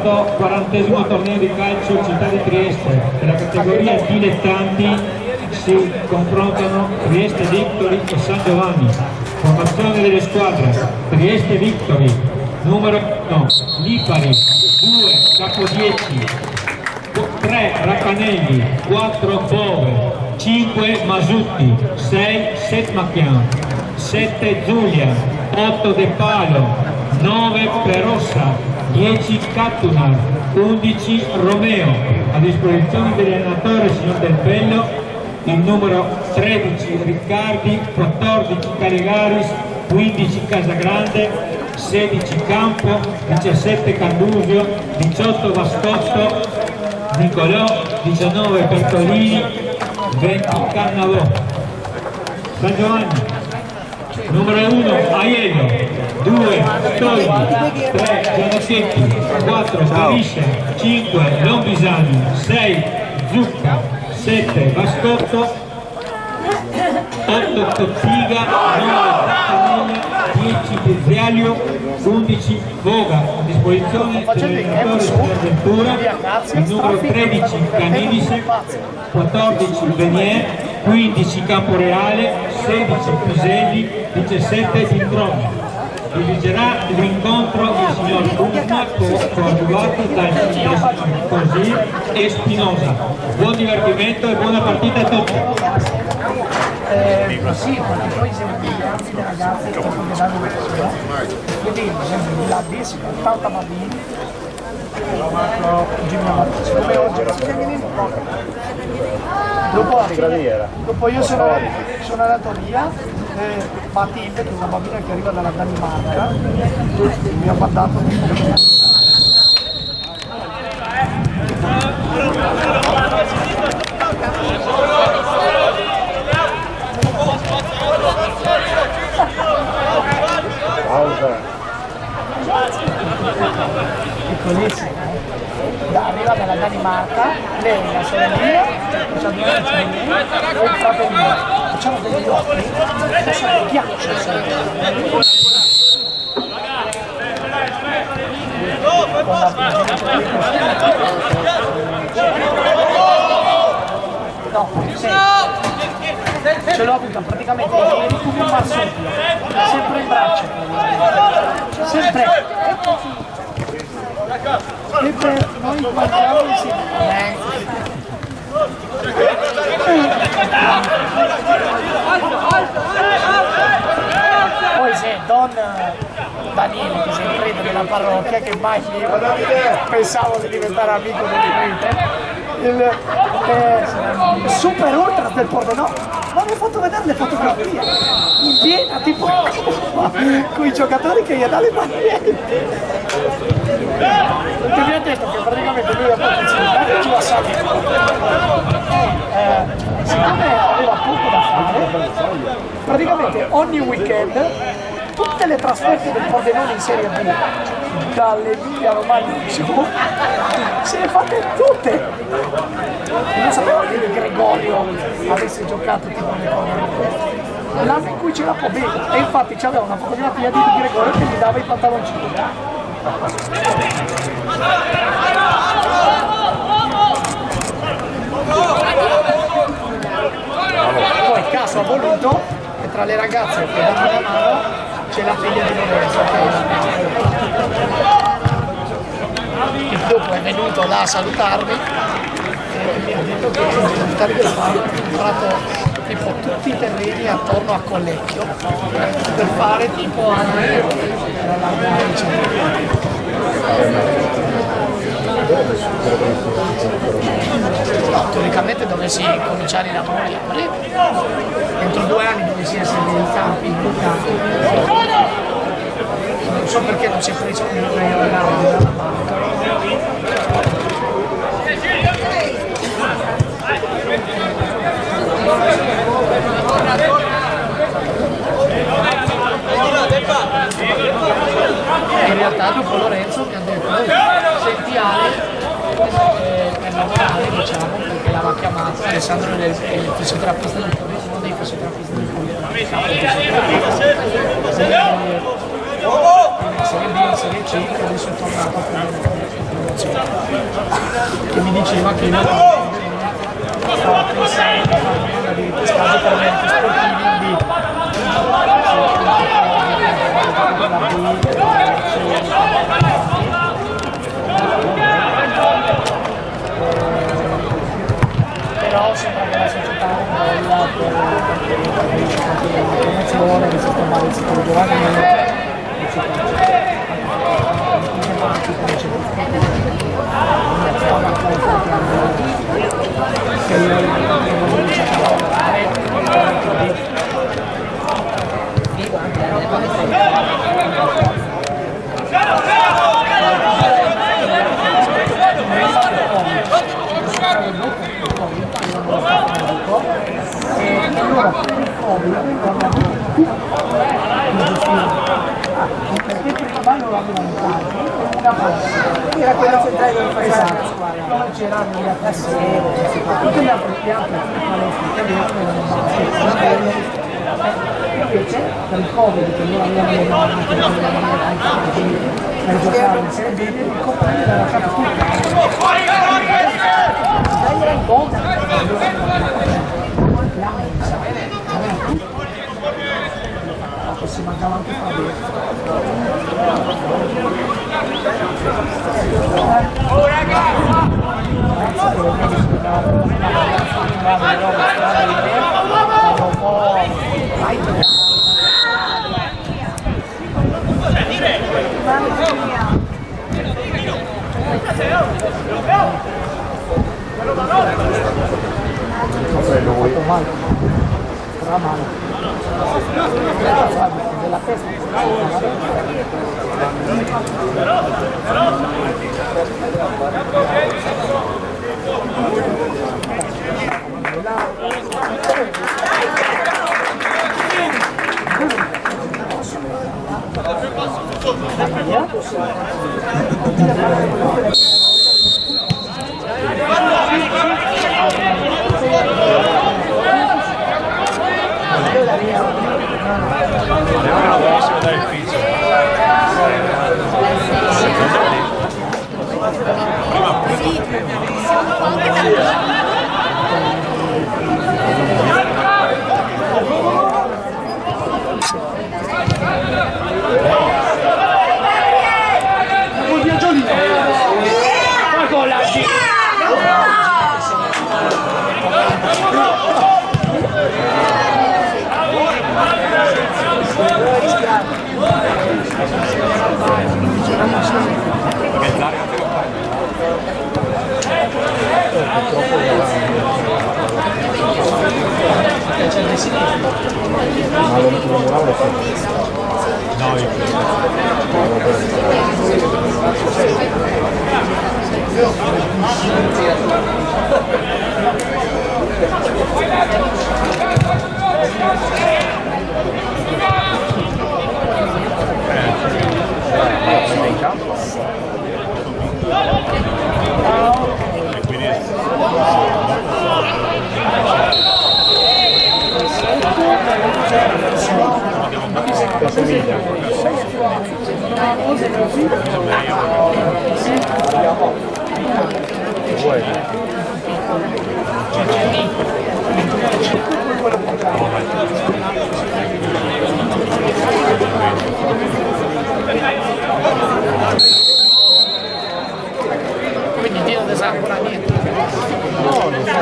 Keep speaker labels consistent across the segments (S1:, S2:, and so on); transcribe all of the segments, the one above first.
S1: questo 40° torneo di calcio Città di Trieste. Per la categoria dilettanti si confrontano Trieste Victory e San Giovanni. Formazione delle squadre: Trieste Victory, numero 1 Lipari, 2 Capodieci, 3 Raccanelli, 4 Bove, 5 Masutti, 6 Setmachian, 7 Giulia, 8 De Palo, 9 Perossa, 10 Cattunar, 11 Romeo. A disposizione dell'allenatore signor Del Bello il numero 13 Riccardi, 14 Calegaris, 15 Casagrande, 16 Campo, 17 Candusio, 18 Vascotto, Nicolò, 19 Bertolini, 20 Cannavò. San Giovanni, numero 1 Aiello, 2 Toldi, 3 Gianosetti, 4 Felice, 5 Lombisani, 6 Zucca, 7 Vascotto, 8 Tozziga, 9 Zattanella, 10 Pizzialio, 11 Voga. A disposizione dell'allenatore signor Ventura il numero 13 Canivise, 14 Venier, 15 Camporeale, 16 Piselli, 17 Dintroni. Dirigerà l'incontro il signor Urna, coadiuvato dal signor Così e Spinosa. Buon divertimento e buona partita a tutti.
S2: Sì, perché poi siamo dei ragazzi che stanno vedendo le persone, quindi per esempio di là di 80 bambini, come oggi dopo io sono andato via, Matilde, che è una bambina che arriva dalla Danimarca, mi ha mandato piccolissima, arriva dalla Danimarca, lei la sorellina, c'ha 2 anni, e il fratellino, facciamo degli occhi, sono dei ghiacci, no, sì. Ce l'ho avuta praticamente ieri come un marsupio, sempre in braccio, sempre noi guardiamo insieme. Poi se Don Daniele, che si è prete della parrocchia, che mai pensavo di diventare amico del prete, il super ultra del Pordenone, ma mi ha fatto vedere le fotografie in piena, tipo con i giocatori che gli dà le magliette. Perché mi ha detto che praticamente lui ha fatto il cimitero ci va salire. Siccome aveva poco da fare, praticamente ogni weekend tutte le trasferte del Pordenone in Serie B, dall'Emilia Romagna in giù, se le fate tutte. Non sapevo che il Gregorio avesse giocato tipo le cose. L'anno in cui c'era po' bene, e infatti c'aveva una fotografia di Gregorio che gli dava i pantaloncini. Poi caso ha voluto che tra le ragazze che danno la mano c'è la figlia di Lorenzo che dopo è venuto là a salutarmi e mi ha detto che il Target ha comprato tipo tutti i terreni attorno a Collecchio per fare tipo teoricamente dovessi cominciare i lavori a breve, entro 2 anni dovessi essere nei campi buttati. Non so perché non si è preso un regalo dalla banca. In realtà dopo Lorenzo mi ha detto senti Ale per lavorare diciamo perché l'aveva chiamato Alessandro è il fisioterapista del Torino, uno dei fisioterapisti del Serie B e Serie C, che adesso è tornato a prendere situazione. Che mi diceva che non stava pensando di fare una di pescaggio per eventi sportivi di però sembra che la società non voglia per la promozione che si sta andando in sito giovanile perché prima non l'avevano fatto una cosa era quella centrale del paese non c'erano gli attrasseri tutte le altre invece per il Covid che non avevano per giocare in Serie B il compagno l'ha lasciato tutto dai era in conto si mancava anche Fabio. Oh ragazzi! Della testa quindi Dio ne sa ancora niente. No, non so.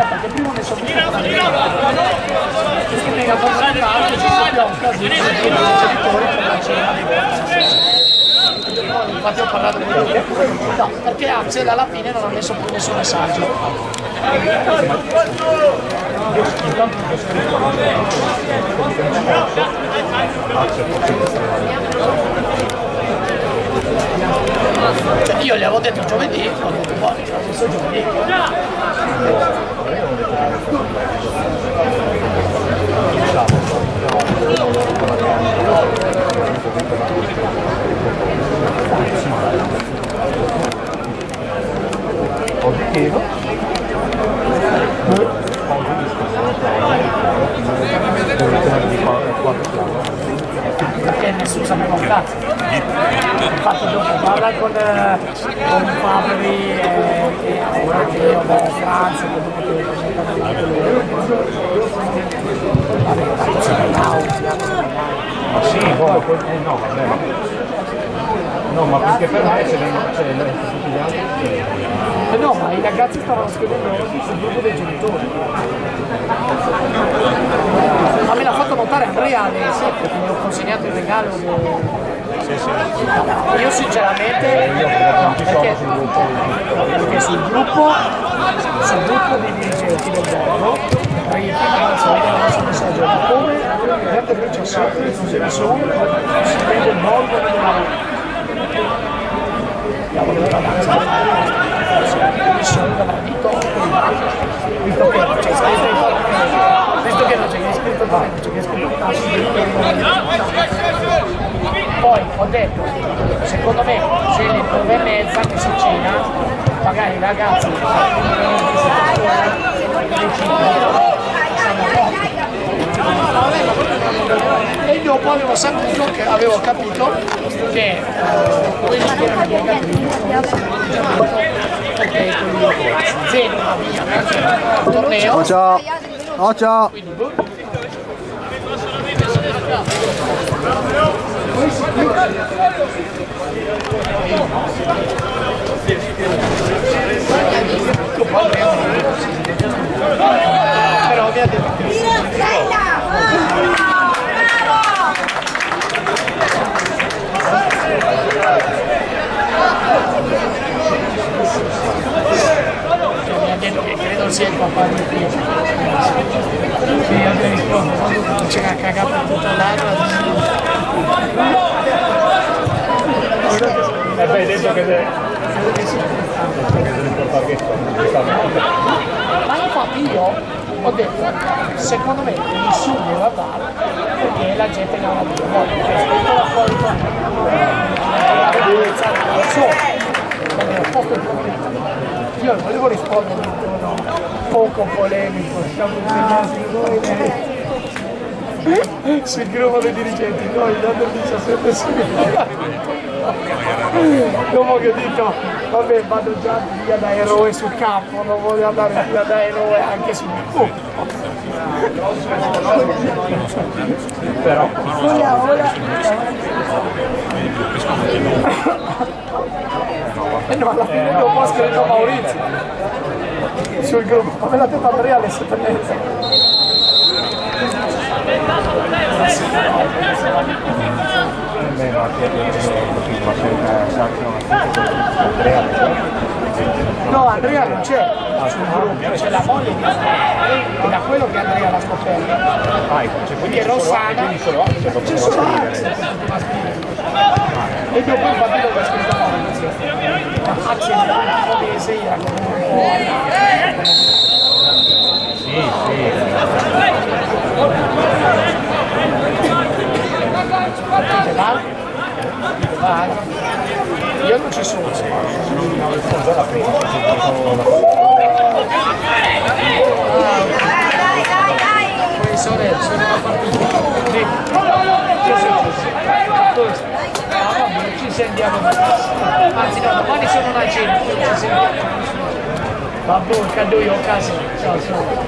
S2: perché prima ne sono visto che nella fase di calcio ci sia un casino di genitori per la cena dei infatti ho parlato con lui no, perché Axel alla fine non ha messo più nessun messaggio. Io gli avevo detto giovedì, ho detto buono, questo giovedì. Perché nessuno sapeva un cazzo. Infatti dopo parla con Fabri e io Franz che dopo che
S3: ma sì, no, vabbè. No, ma perché per me c'è tutti gli altri.
S2: no, ma i ragazzi stavano scrivendo sul gruppo dei genitori. Ma me l'ha fatto notare Andrea Alessi, perché gli ho consegnato il regalo io sinceramente perché sul gruppo dei dirigenti del bordo prima non sapevano il nostro messaggio ma come durante il 17 non si ne sono si vede il bordo della ragazza visto che c'è scritto poi ho detto secondo me se le 9:30 che si cena magari i ragazzi e dopo avevo capito che quelli che erano impiegati perché Zeno via il torneo
S4: ciao ciao
S2: però mi ha detto che credo sia il papà di Pio e io mi rispondo quando c'era cagato tutto l'anno
S3: E beh, hai detto che deve portare
S2: ma infatti io ho detto secondo me nessuno deve andare perché la gente non ha più voglia rispetto alla solita io volevo rispondere in tono poco polemico siamo impegnati noi sul gruppo dei dirigenti noi l'Under 17 sì dopo che dico vabbè vado già via da eroe sul campo non voglio andare via da eroe anche sul campo
S3: però
S2: e no alla fine dopo ha scritto Maurizio sul gruppo ma me l'ha detto Andrea alle 7:30 no, Andrea non c'è sul gruppo, c'è la moglie di Andrea e da quello che Andrea l'ha scoperto perché Rossana c'è solo Axel e dopo infatti lo ha scritto Maurizio ma Axel era un mese era comunque io non ci sono professore sono una partita ci sentiamo anzi no domani sono una cena ci sentiamo vabbè cado io a casa ciao ciao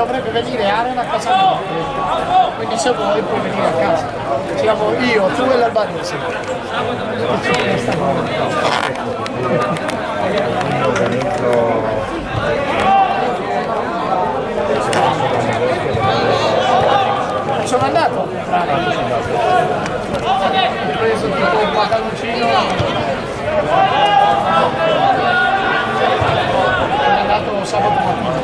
S2: dovrebbe venire Aaron a casa mia, quindi se vuoi puoi venire a casa. Siamo io, tu e l'albanese. Sono andato a comprare, ho preso tipo un pantaloncino, sono andato sabato mattina.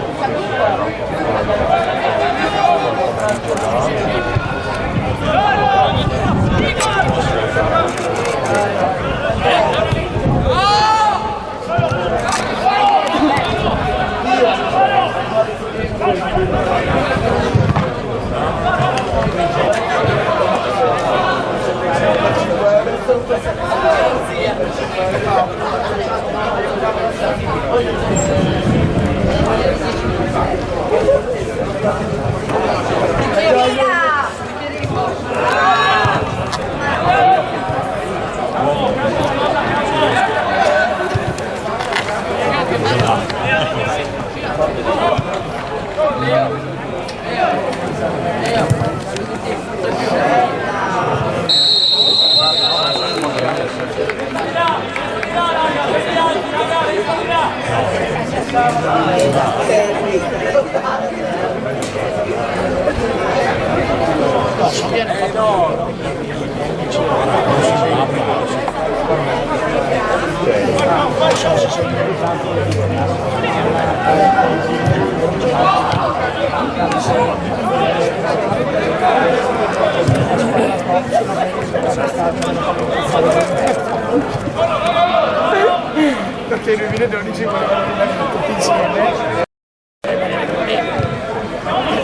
S2: Perché il 2012 volevano arrivare tutti insieme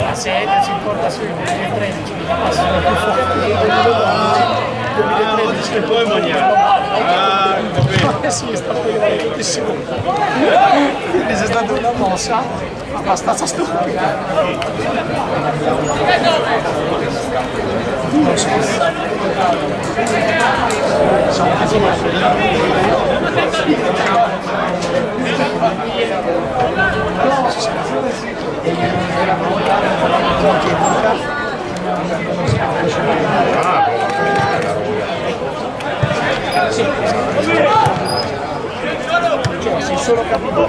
S2: la sedia si porta sul 2013 mi passano più forti nel 2013 e poi sì, è stato tantissimo quindi è stata una mossa abbastanza stupida non so sì, solo capito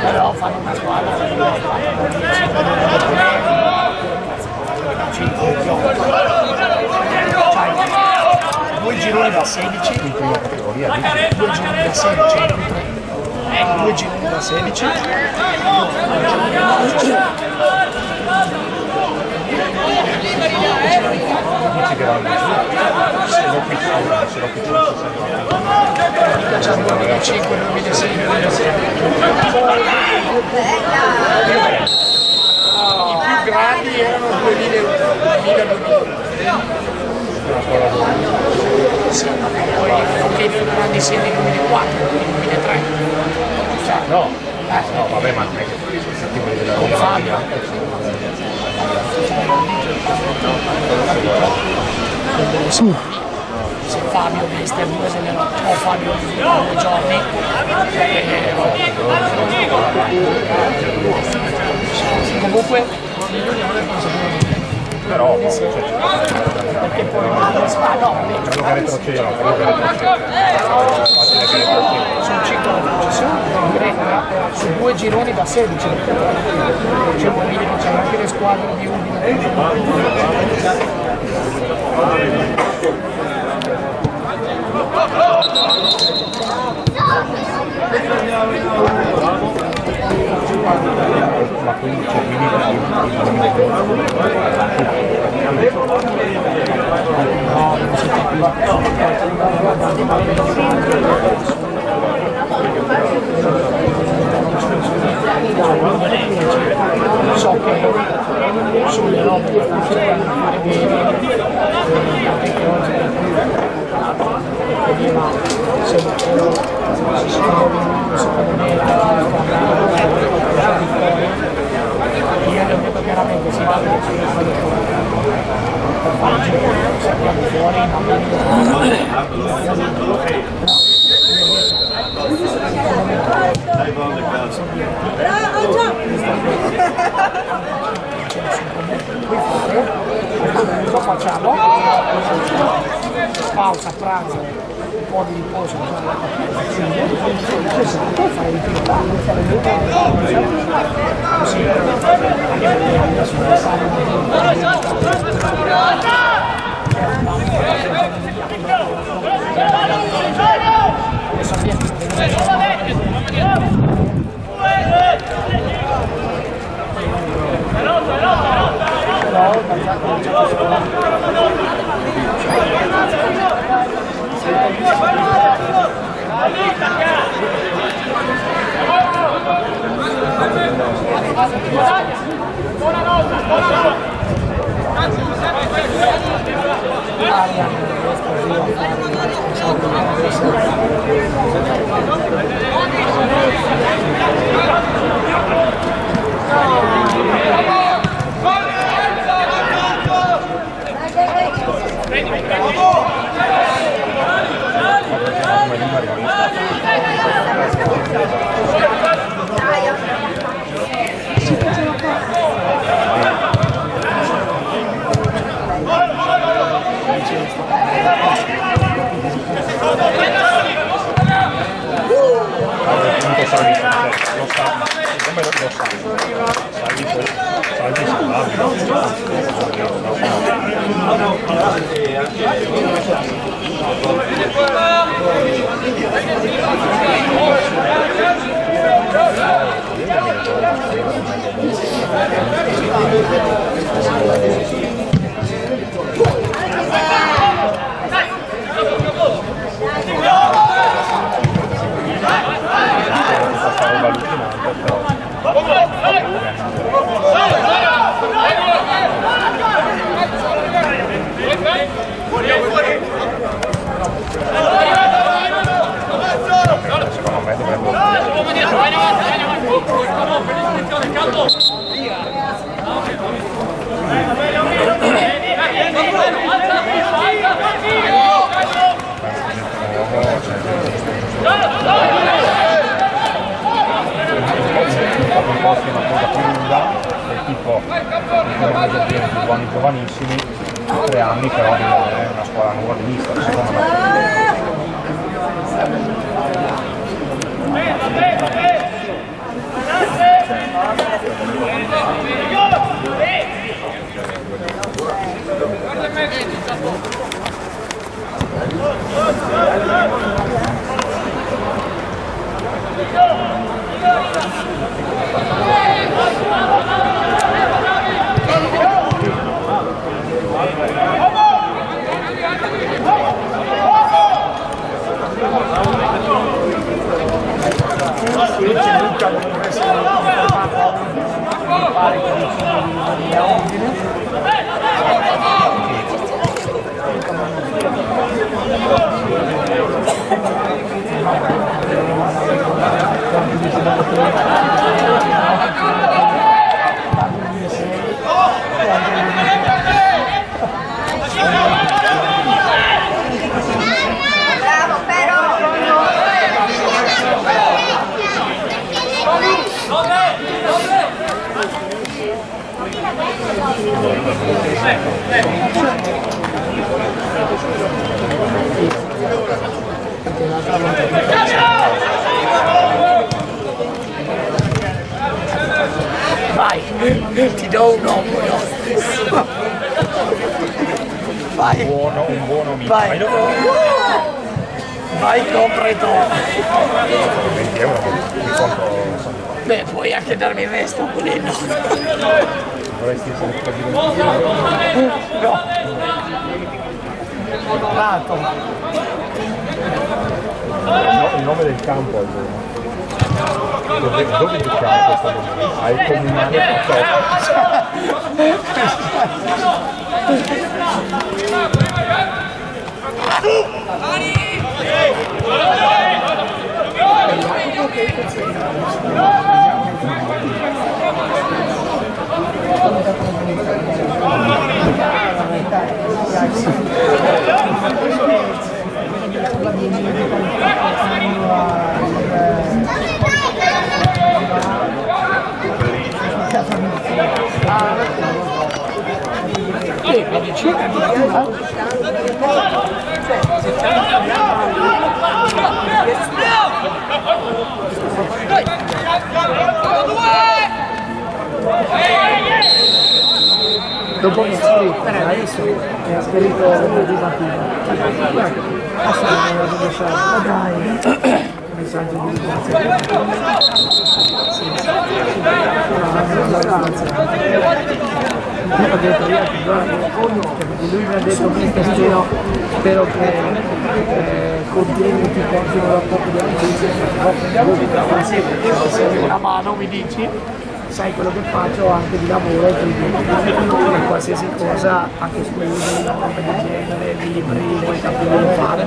S2: però fanno una squadra 2 gironi da 16 in prima categoria 2 gironi da 16 2 gironi da 16 2005, 2006, 2007 i più grandi erano 2001, 2002 sì, poi anche i più grandi sia nel 2004, nel 2003
S3: no, vabbè, ma non è che della Roma
S2: Fabio se Fabio veste 2 delle notti o Fabio 2 giorni comunque
S3: però
S2: perché poi no,
S3: credo che retroceda
S2: sono 5 retrocessioni in greca su 2 gironi da 16 cioè vuol dire che c'è anche le squadre di Udine
S3: ma quindi c'è
S2: so che sulle robe che funzionano fare bene se si trovi secondo me io le ho detto chiaramente si va per fare il giro sappiamo fuori ma forza a pranzo, un po' di riposo, poi fai ritirare, così
S3: giovanissimi, 3 anni, però è una scuola nuova di mista, secondo me.
S2: Vai, ti do un obolo. Vai.
S3: Un buono mito.
S2: Vai. Vai, compra e torna.
S3: 20 euro mi conto.
S2: Beh, puoi anche darmi il resto, volendo.
S3: Vorresti essere così
S2: No. Lato.
S3: il nome del campo al giorno. Dove giocare questa domenica? Al comunale
S2: La vicina di Dopo mi ha scritto, adesso mi ha scritto di mattina. Ma dai, messaggio di ho detto io lui mi ha detto che spero che continui ti porti un rapporto di amicizia, se hai una mano mi dici, sai quello che faccio anche di lavoro, quindi qualsiasi cosa, anche studi, robe del genere, libri, puoi capire di fare,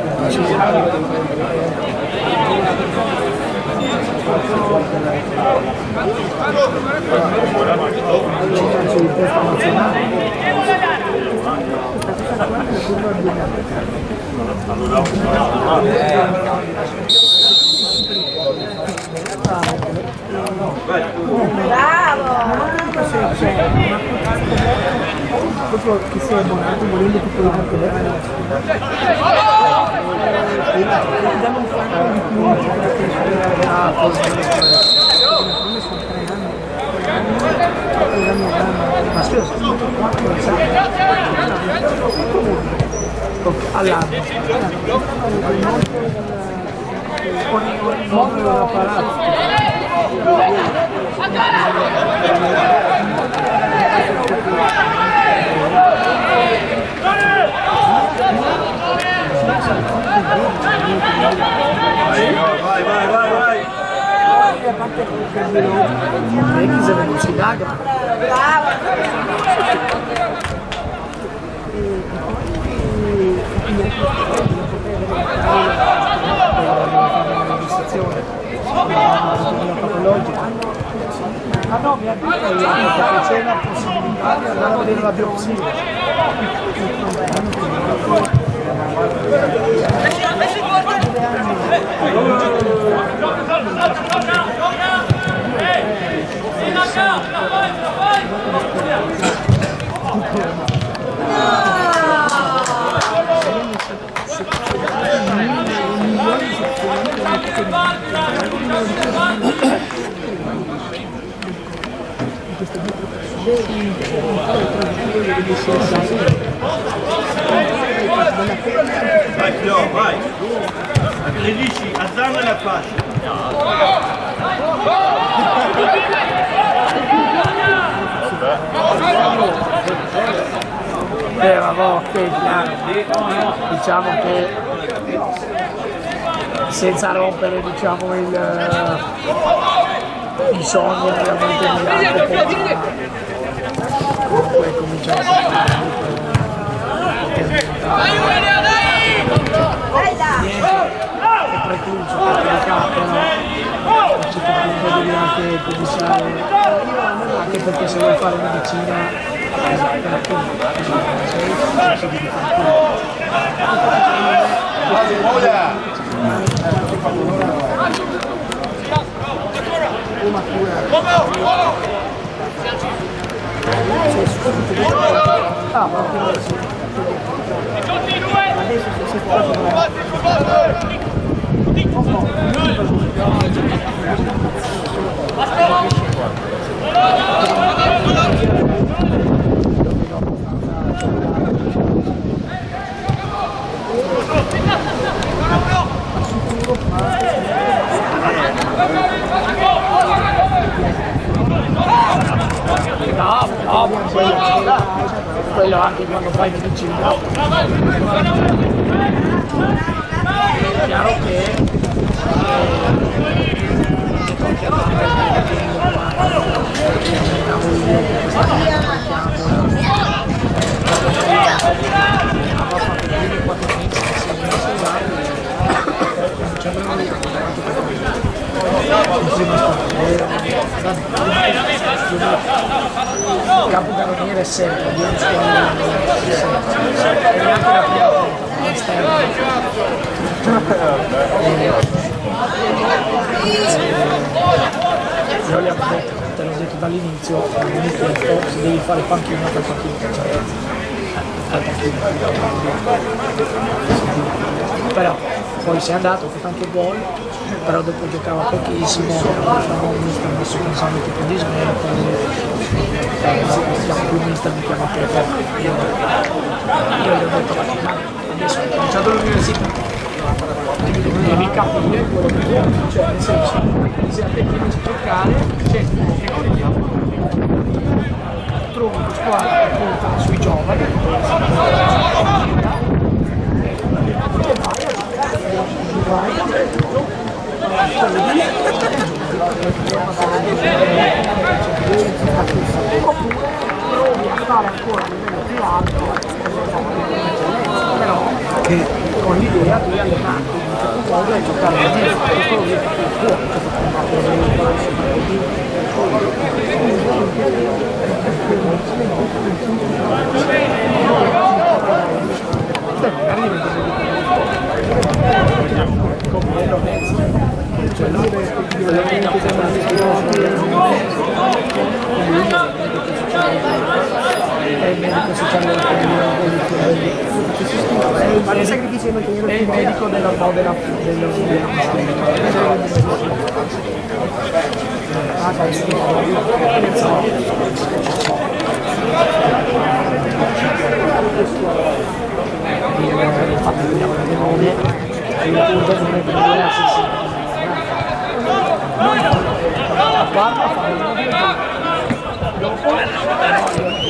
S2: proprio che sei abbonato volendo titolare danno un sacco di punti ma scusa all'anno ogni numero da palazzo vai. Chi se ne considera? Ah no, mi ha detto che c'è la possibilità di andare a vedere la biopsia.
S5: Vai Flo, vai! Le dici, azzarda la fascia!
S2: Vabbè, che chiaro. Diciamo che senza rompere diciamo i sogni veramente di comunque cominciare a è precluso perché il capo a un certo punto devi anche cominciare anche perché se vuoi fare medicina quello anche quando fai medicina è chiaro che il capocannoniere è sempre di un io gli ho detto, te l'ho detto dall'inizio, se devi fare panchina fai panchina, Però poi si è andato, ha fatto anche gol, però dopo giocava pochissimo, mi sta messo pensando tipo di smerito, mi sta chiamando per io gli ho detto ma adesso ho cominciato l'università, devi capire quello che vuoi, cioè nel senso, se a te cominci a giocare, c'è categoria, trovi una squadra che punta sui giovani, oppure provi a stare ancora a livello più alto, però con l'idea di allenarti in un certo modo e giocare al meglio, questo lo vedo più è il medico della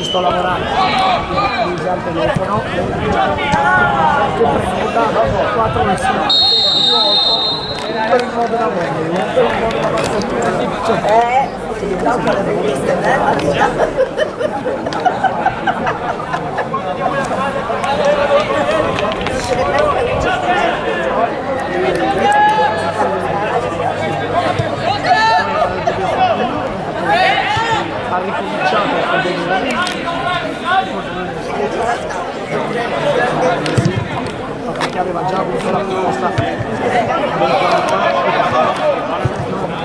S2: sto lavorando, usi al telefono, che prenota 4 ristorati per il modo da ha ricominciato a vedere perché aveva già avuto la proposta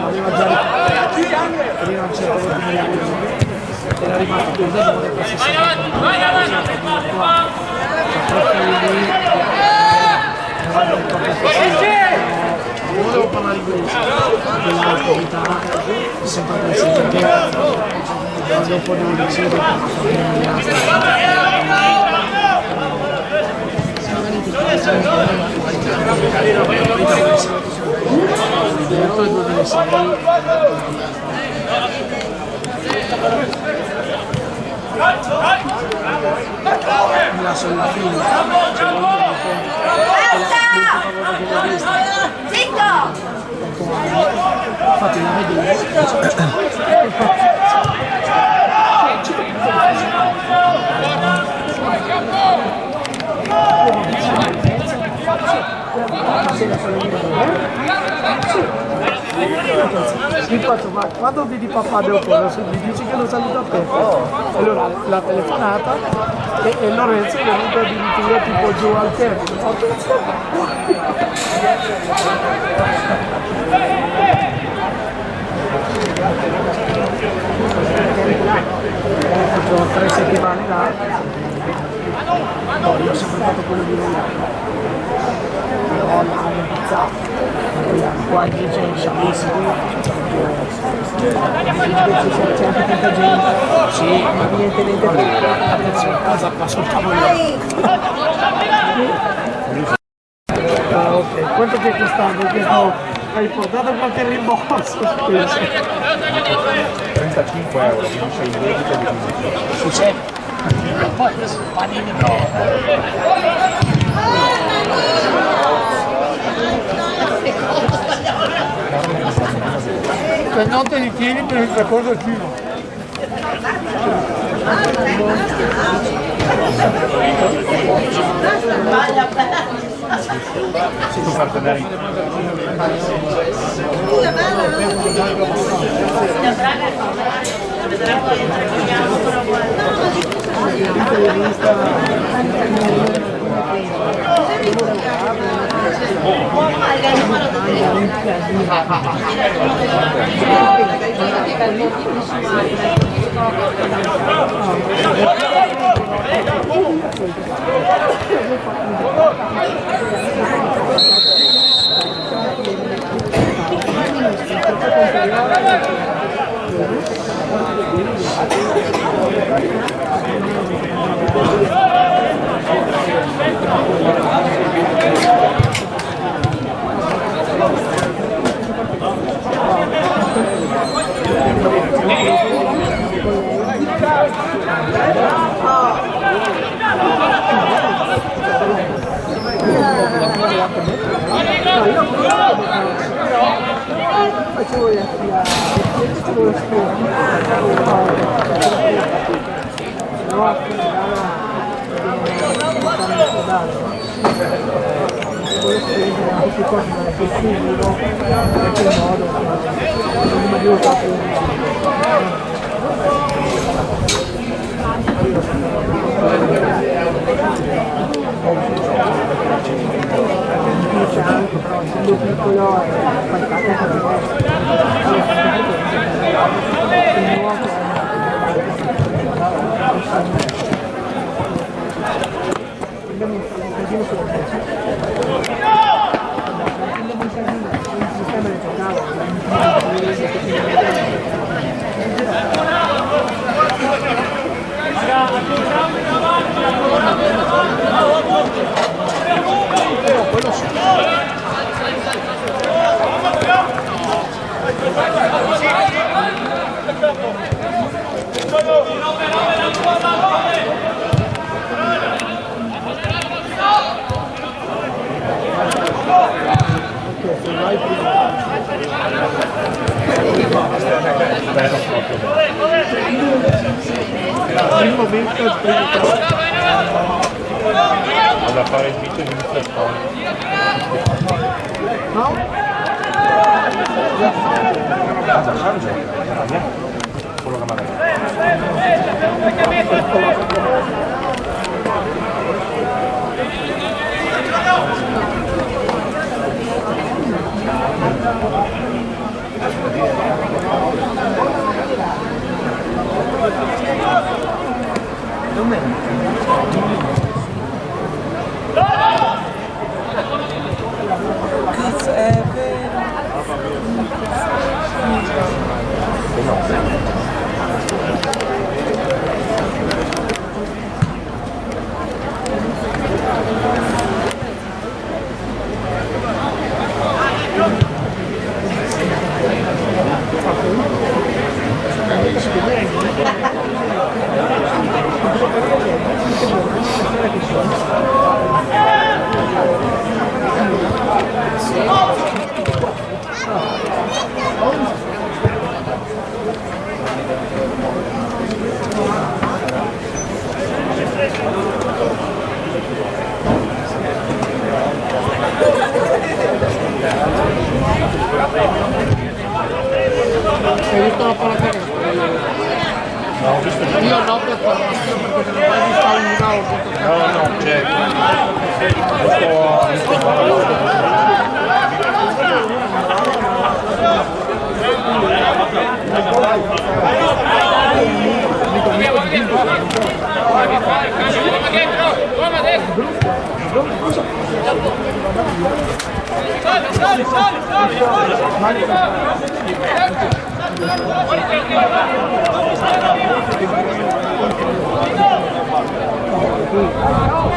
S2: aveva già prima un certo era rimasto più debole per 60 non volevo parlare inglese dell'alta vita sempre pensato che dopo non decide la sola fine infatti la vedere mi faccio, ma quando vedi papà dopo mi dici che lo saluta a te allora la telefonata e Lorenzo è venuto addirittura tipo giù al termine ho fatto 3 settimane là poi ho sempre fatto quello di lui però l'hanno impizzato qua invece in sciamissimo c'è anche tanta gente sì ma evidentemente attenzione a casa qua sul tavolino ok quanto ti è costato questo hai portato qualche rimborso
S3: 35 euro, non sei in debito di
S2: sì c'è poi panini se non te li tieni per il percorso giro
S3: si può far tenere Vado a fare il vice di Mr. Stone. Casa Frange? Quello che mi
S2: Cazzo, è vero.
S4: Hai visto la pallacanestro?
S3: No, ho visto il
S4: Io no per pallacanestro perché non ho mai visto una o tutto.
S3: no,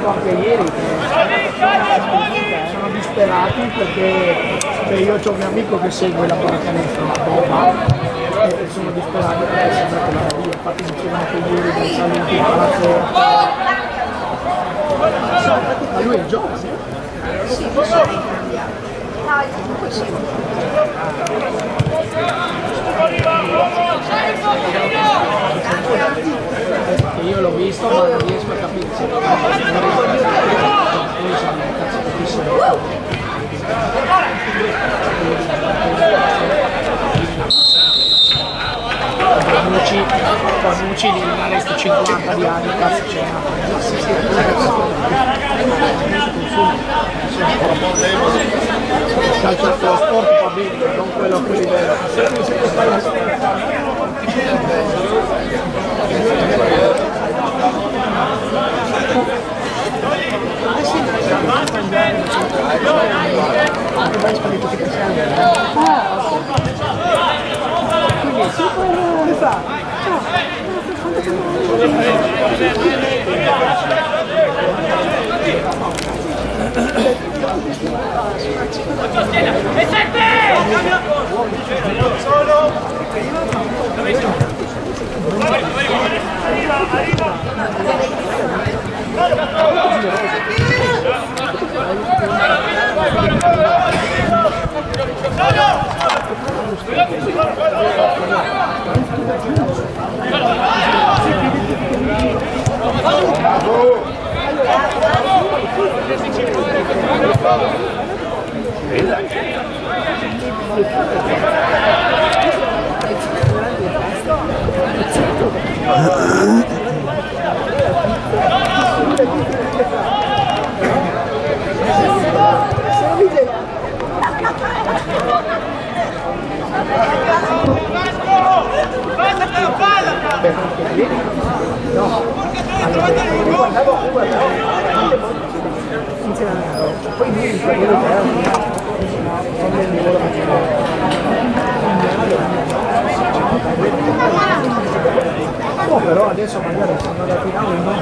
S2: Anche ieri sono disperati perché io ho un mio amico che segue la pallacanestro, e sono disperati perché sembra che vada via. Infatti dicevano che ieri non c'è l'ultimo palazzo Ma lui è giovane?
S6: Sì, comunque sì.
S2: Io l'ho visto ma non riesco a capire se Panucci di rimanere 50 di anni, cazzo c'è calcio dello sport va bene, non quello a quel livello. Come fa? Però adesso magari sono andati in uno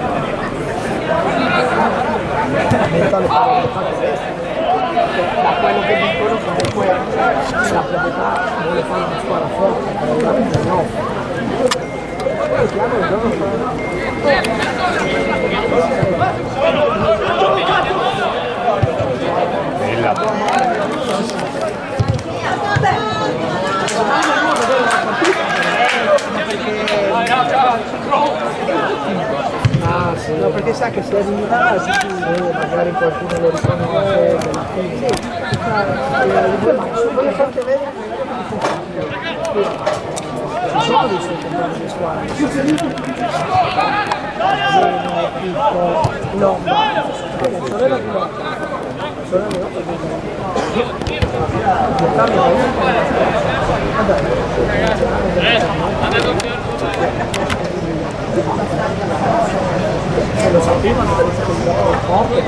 S2: da quello che dicono comunque la proprietà vuole fare una squadra forte, probabilmente no. Vediamo il giorno no, perché sa che se è eliminato magari qualcuno lo riconosce della fine. Voglio farti vedere ci sono dei suoi compagni di squadra. Zeno, Pippo, Lomba. Sorella di Lomba. Sorella di lo sapevano che è stato forte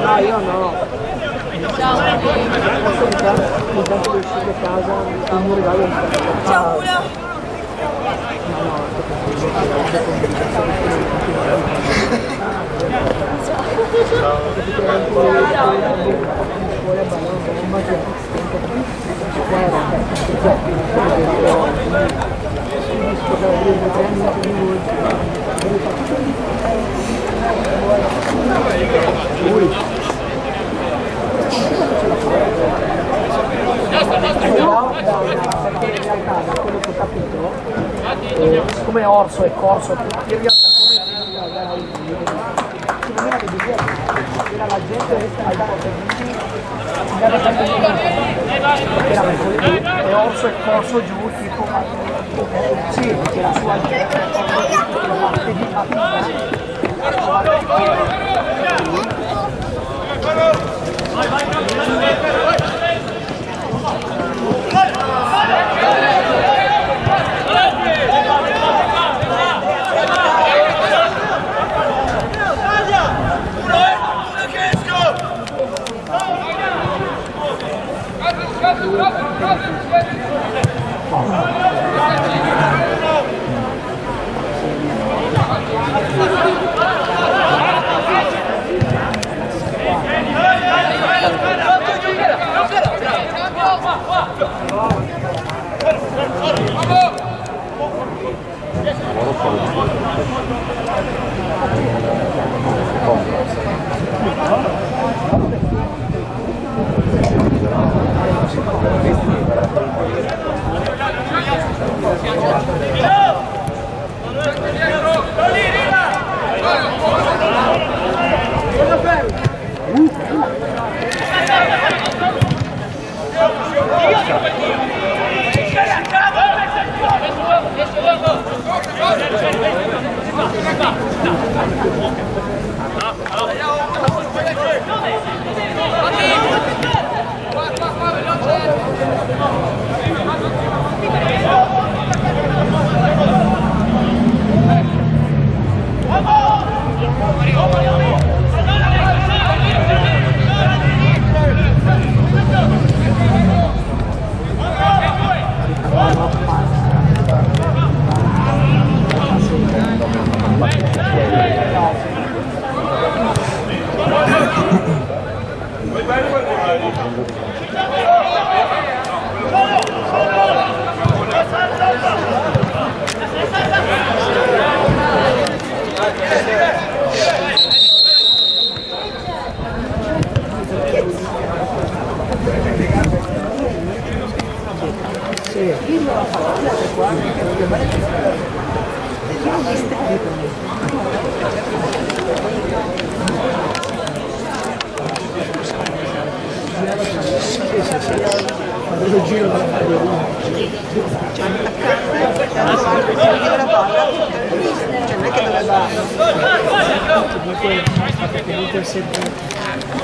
S2: No, io no. Intanto di uscire a casa, un regalo. Ciao, Uno. Perché in realtà da quello che ho capito orso e corso, in realtà come la gente ai era mercoledì e orso e corso giù tipo sì, che la sua gente martedì mattina.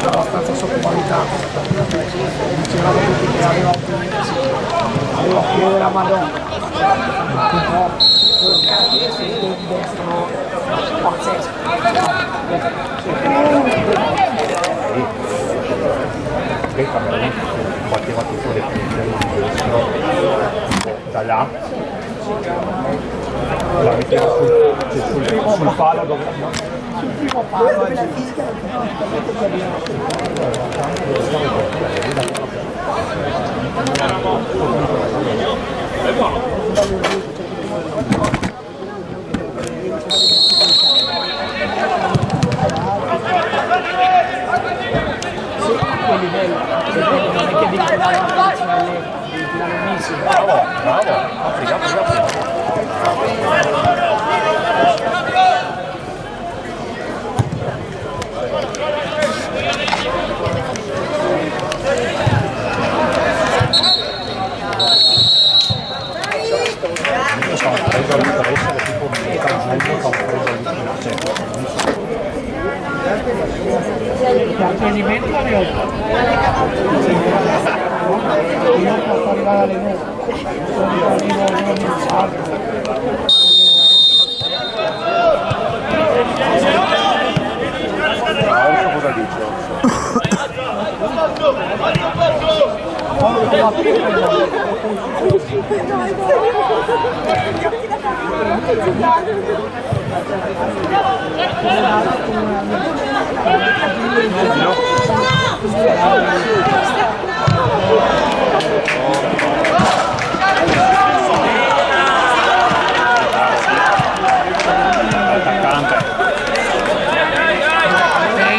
S2: Abbastanza sottovalutato, dicevamo tutti che aveva piede della Madonna, un po' un destro pazzesco.
S3: Qualche battitore da là la metteva sul palo dove
S2: Sul primo palo e la fischia non è che dicono
S3: bravo, apri.
S2: L'apprendimento alle 8. Io posso arrivare alle 9. Arrivo in salto.
S3: Cosa dice?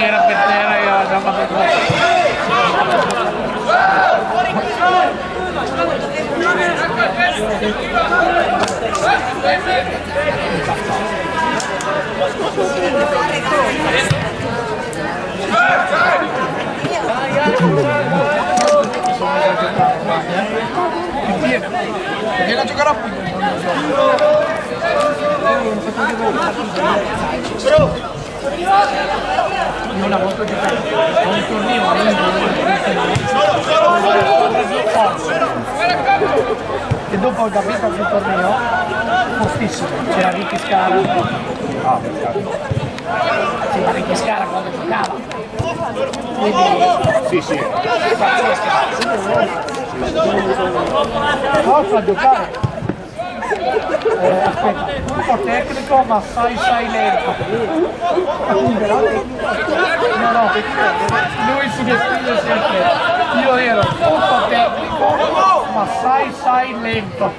S4: Era per terra e ho dato
S3: Thank you.
S2: Viene a giocare a qui. Io una volta ho giocato a un torneo e dopo ho capito che il torneo fortissimo, c'era Ricky Scala. Sì, ma Ricky Scala quando giocava.
S3: Sì, sì.
S2: Forza a giocare. Aspetta, un po' tecnico ma sai lento. No, lui si descrive sempre. Io ero un po' tecnico ma sai lento.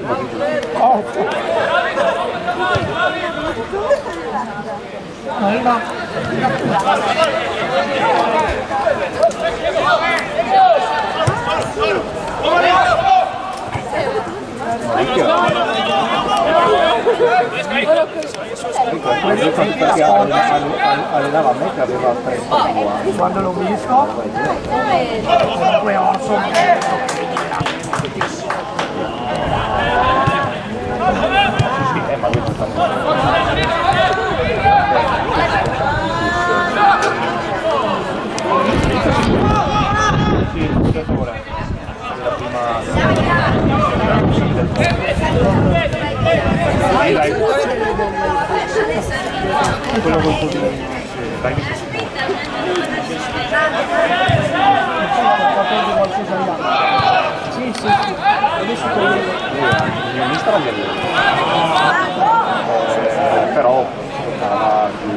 S3: Allenava a me che aveva 30 anni.
S2: Quando l'ho visto, comunque Orso
S3: Ma lui sì, il giocatore della quello col po' di dai mi
S2: sì.
S3: il mister però giocava giù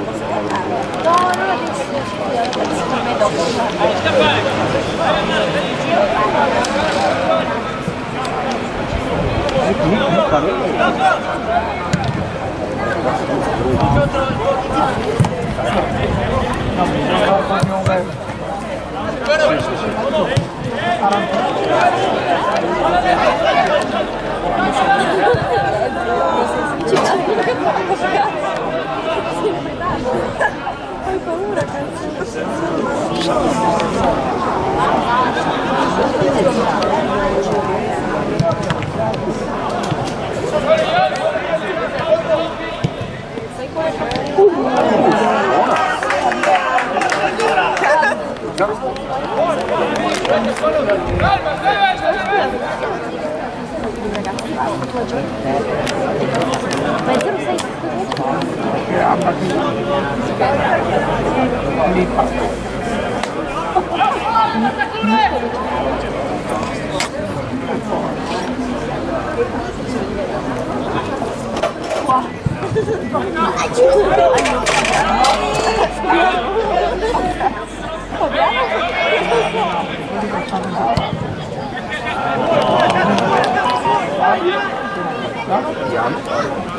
S6: Hai paura, cazzo? Ma tu sei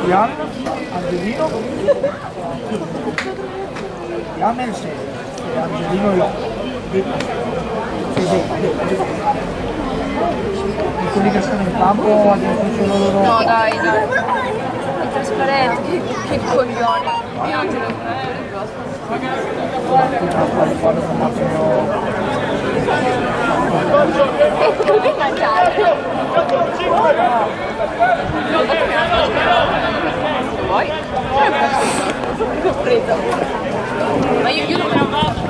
S2: Jan, Angelino, Jan è il 6 e Angelino è l'8. Quelli che sono in campo adesso sono loro.
S6: no, dai, è trasparente, che coglione. Io non ce l'ho come mangiare? Vuoi? L'ho preso. Ma io non me lo mangio.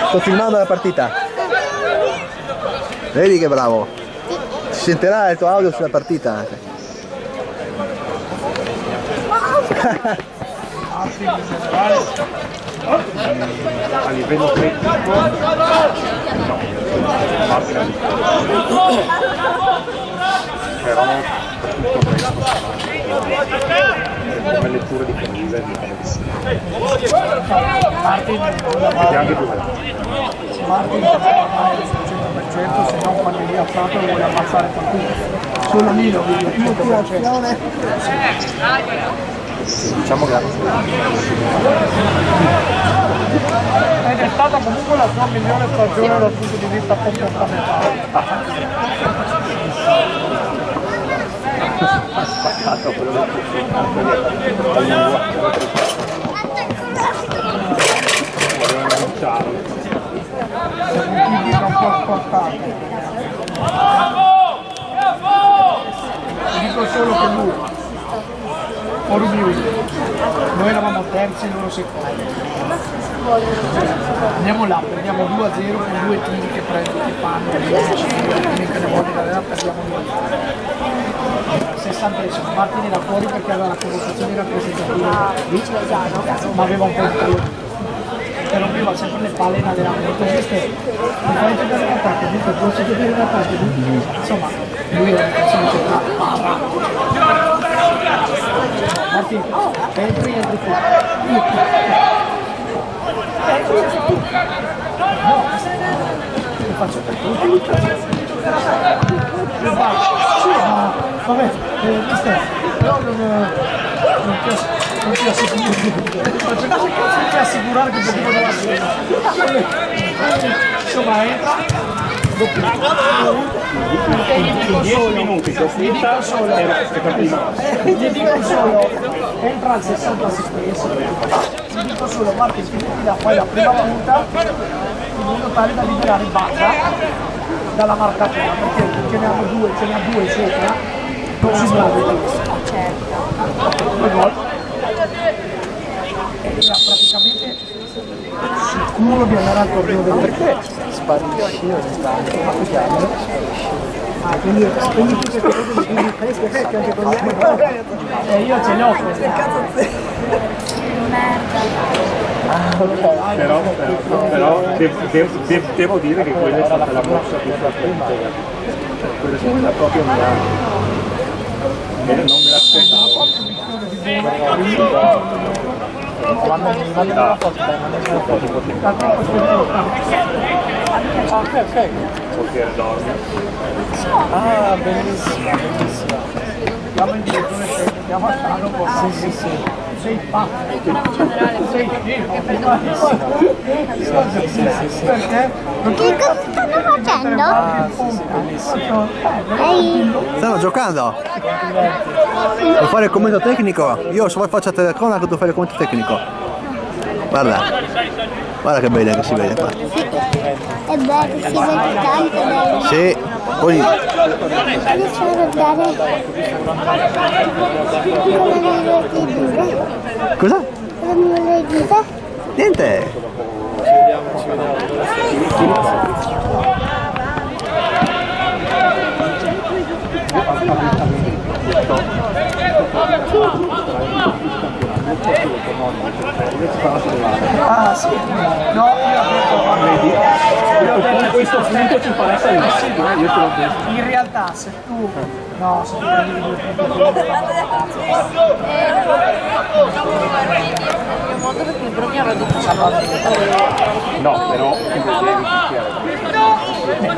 S7: Sto filmando la partita. Vedi che bravo. Si sentirà il tuo audio sulla partita anche.
S3: a livello tecnico no, però come lettura di camisa e anche tu
S2: Martin al 100%, se non quando lì a Prato lo vuole ammazzare qualcuno. Solo Nilo, il 100%.
S3: diciamo che
S2: Ed è stata comunque la sua migliore stagione dal punto di vista comportamentale.
S3: spaccato quello del volevano lanciarlo.
S2: Dico solo che lui, for music, noi eravamo terzi, loro secondi. Andiamo là, prendiamo 2-0 con due team che prendono, che fanno 10, l'unica ne voglio da perdiamo 60esimo, Martin era fuori perché aveva la convocazione rappresentativa, ma aveva un po' di calore. Che rompeva sempre le palle in allenamento, queste mi fai giocare in attacco, dunque posso giocare in attacco, insomma, lui era una persona centrale, Martin, entri fuori. No, lo faccio per tutti. Vabbè, mister, però non ti assicurare che potevo dalla sera. Insomma, entra. Gli dico solo, entra al 66esimo. Gli dico solo, Martin, ti da poi la prima punta in modo tale da liberare Bazza dalla marcatura, perché ce ne ha due sopra, non si sbaglia. Due gol. Era praticamente sicuro di andare al torneo del perché sparisci ogni tanto, ma quindi tutte queste cose di fresche anche con io ce l'ho
S3: però devo dire che quella è stata la mossa più strategica, quella è stata proprio non me l'aspettavo. Portiere dorme.
S2: Ah, bellissimo. Andiamo in direttore, andiamo a Tano, sì. Sei pazzo. Sei figo. Perché?
S8: Che cosa stanno facendo?
S7: Stanno giocando. Vuoi fare il commento tecnico? Io se vuoi faccio la telecronaca, tu fai il commento tecnico. Guarda che bene che si vede qua.
S8: È bello, si vede tanto bello.
S7: Sì, poi
S8: Riesco a guardare
S7: cosa?
S8: cosa mi volevi dire?
S7: Niente.
S2: Ah sì, no, io ho detto
S3: Questo punto ci fa essere io te l'ho detto.
S2: in realtà se tu prendi 2 punti
S6: perché il Brognaro ha detto
S3: No, però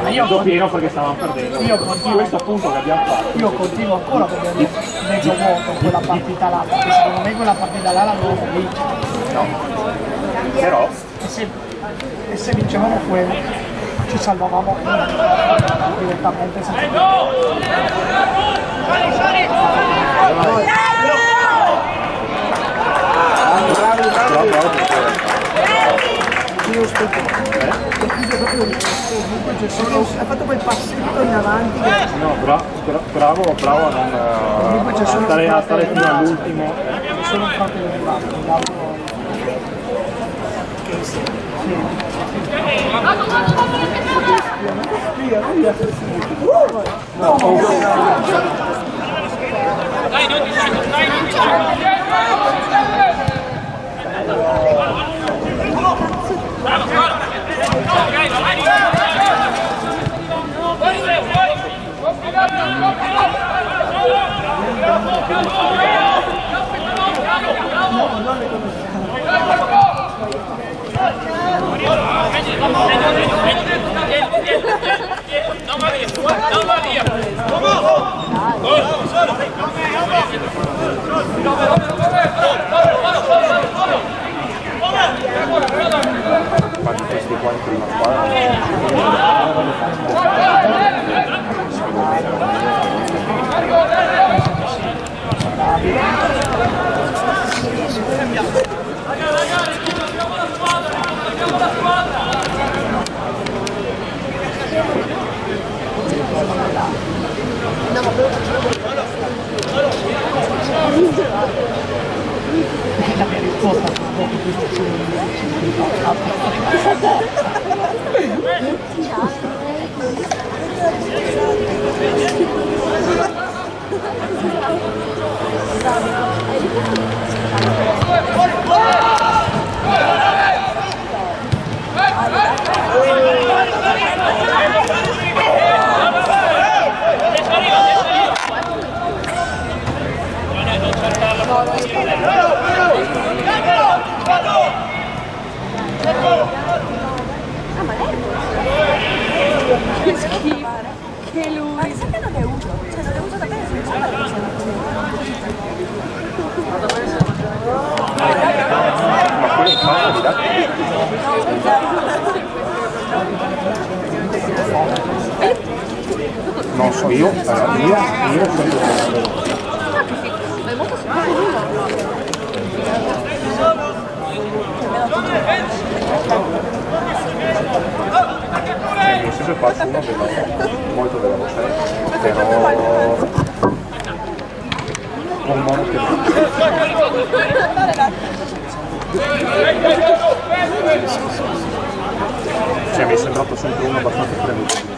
S3: io pieno perché stavamo perdendo. Questo appunto che abbiamo fatto.
S2: io continuo ancora perché mezzo vuoto quella partita là, perché secondo me quella partita là l'avevo vincere.
S3: No. Però
S2: E se vincevamo quello ci salvavamo direttamente ha fatto quel passetto in avanti.
S3: no, bravo a non stare fino all'ultimo.
S2: Sono un fratello di
S3: Infatti questi qua in prima squadra
S6: Che schifo. Che lui. Ma sai che non le uso? Cioè non le uso davvero,
S3: Ma quello è fatto, non so, io sempre
S6: è molto sicuro.
S3: mi è sempre fatto uno molto veloce, però con mono che cioè mi è sembrato sempre uno abbastanza premuto.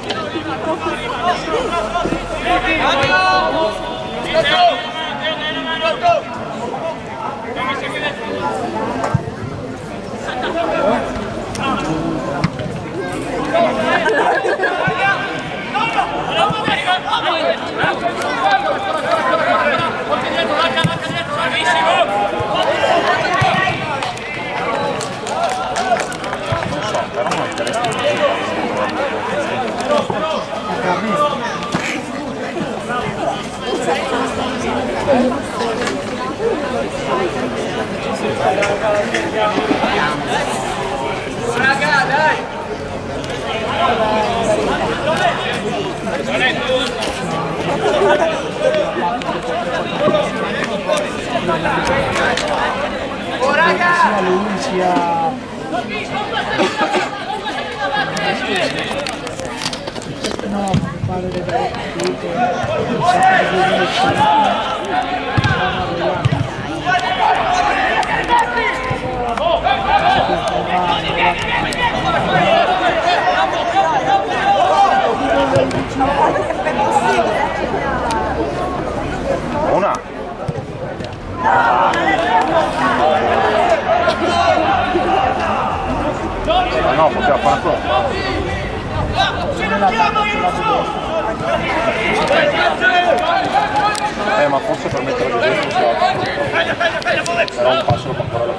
S9: Raga, dai! Oh raga!
S2: Sia lui sia... No, mi pare di aver capito.
S3: Una! Ma no, poteva fare quello. Ma forse per mettere di dentro era un passo per ancora la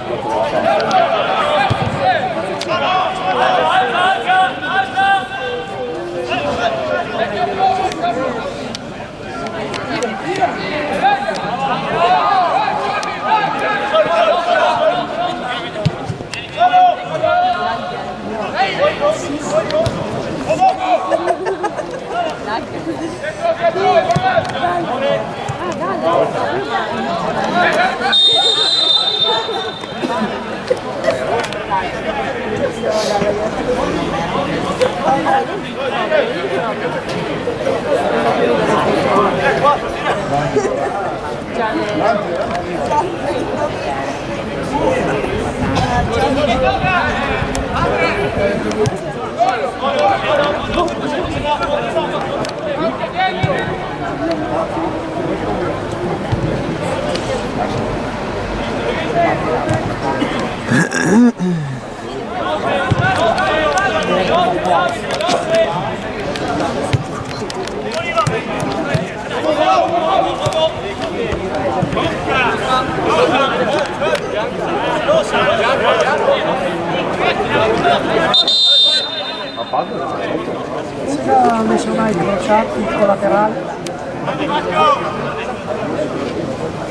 S2: Ha messo mai crociati, collaterali.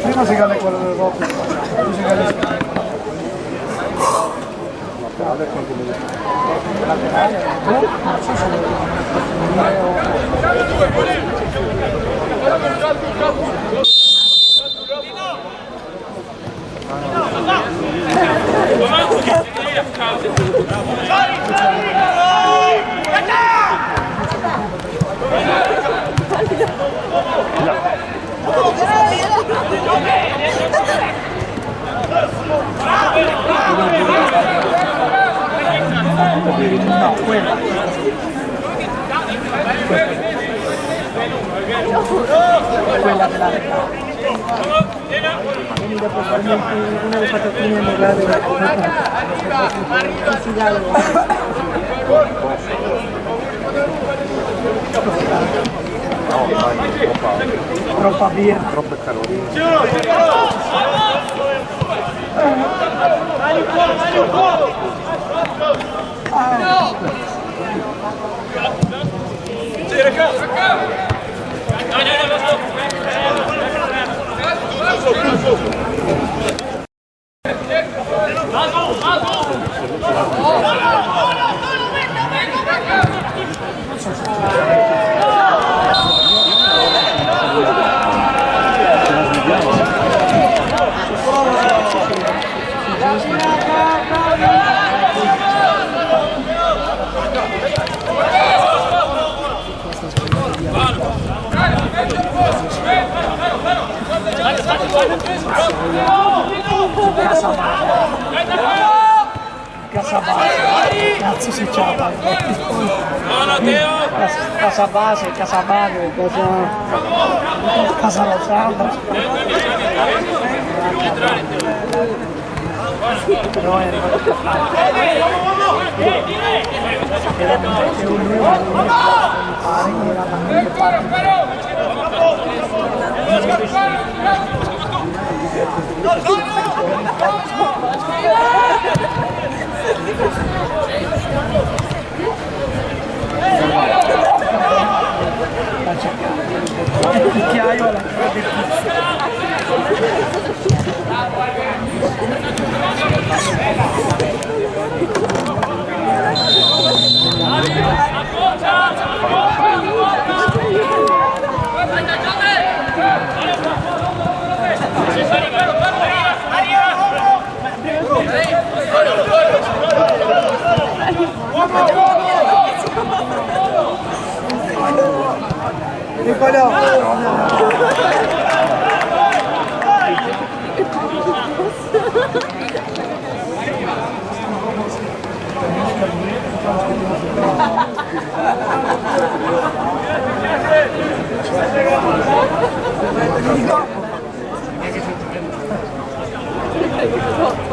S2: Prima si gale quello del rock, poi si gale laterale, non so no, quella della quindi dopo farmi una delle patatine nel grado della troppa birra,
S3: troppe calorie.
S2: Casabase, cazzo si chiama? Casabase, Casamano, Casalosano. Però è il cucchiaio alla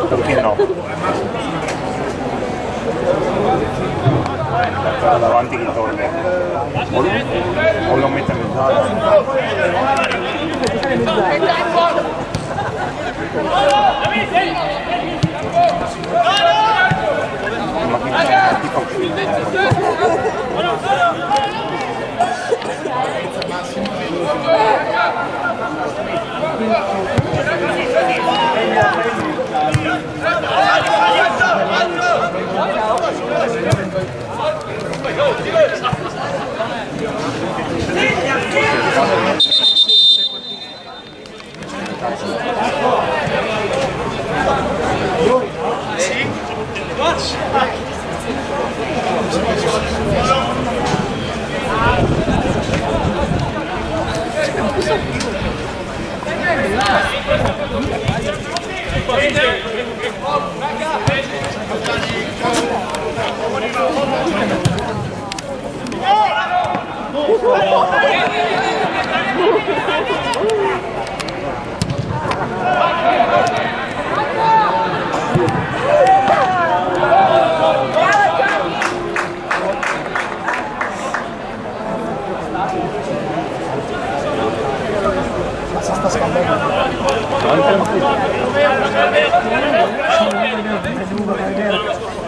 S3: Perché no? Da davanti che torna o lo mette a mezz'aria. Ma che fa uscire?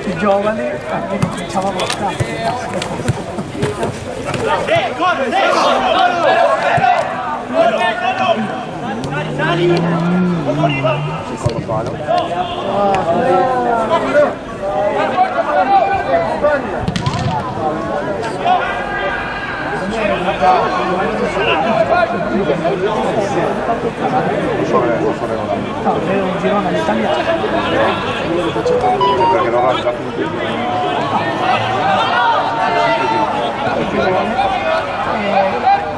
S3: I giovani cominciavano a un girone all'italiano Perché non ha già finito.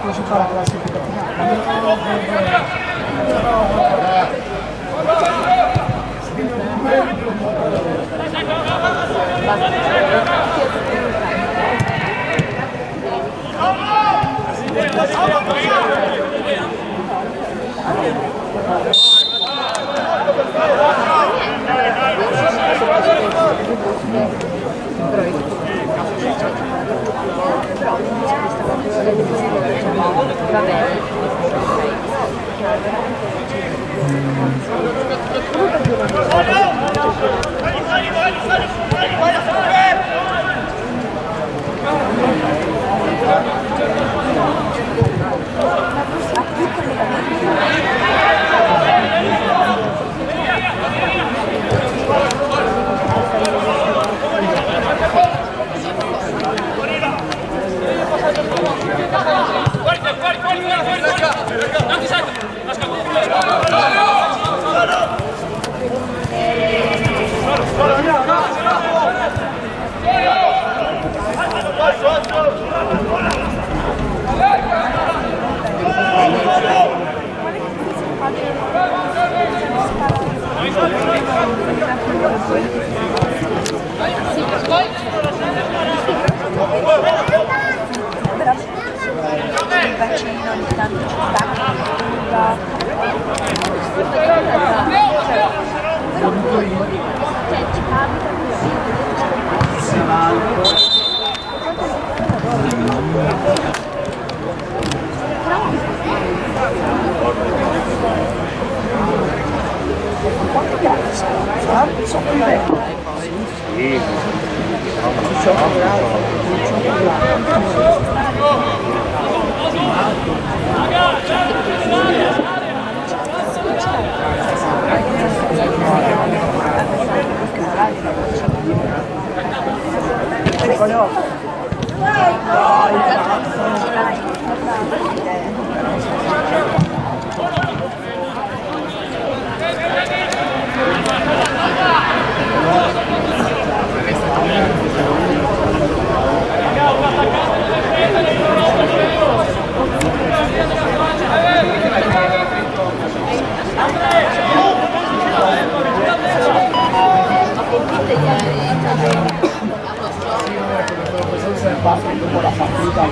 S2: così fa la classifica finale.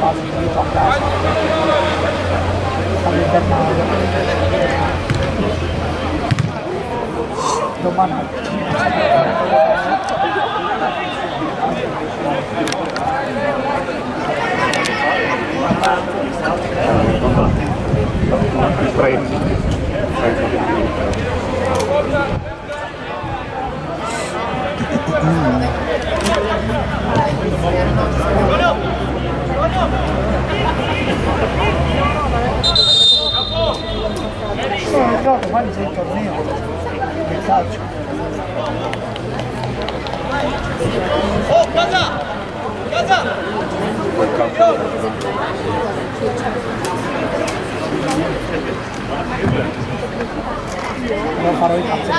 S2: base io a casa all'invernale. Domani però domani c'è il torneo del calcio.
S5: Oh, casa! Casa!
S2: Lo farò i cazzi.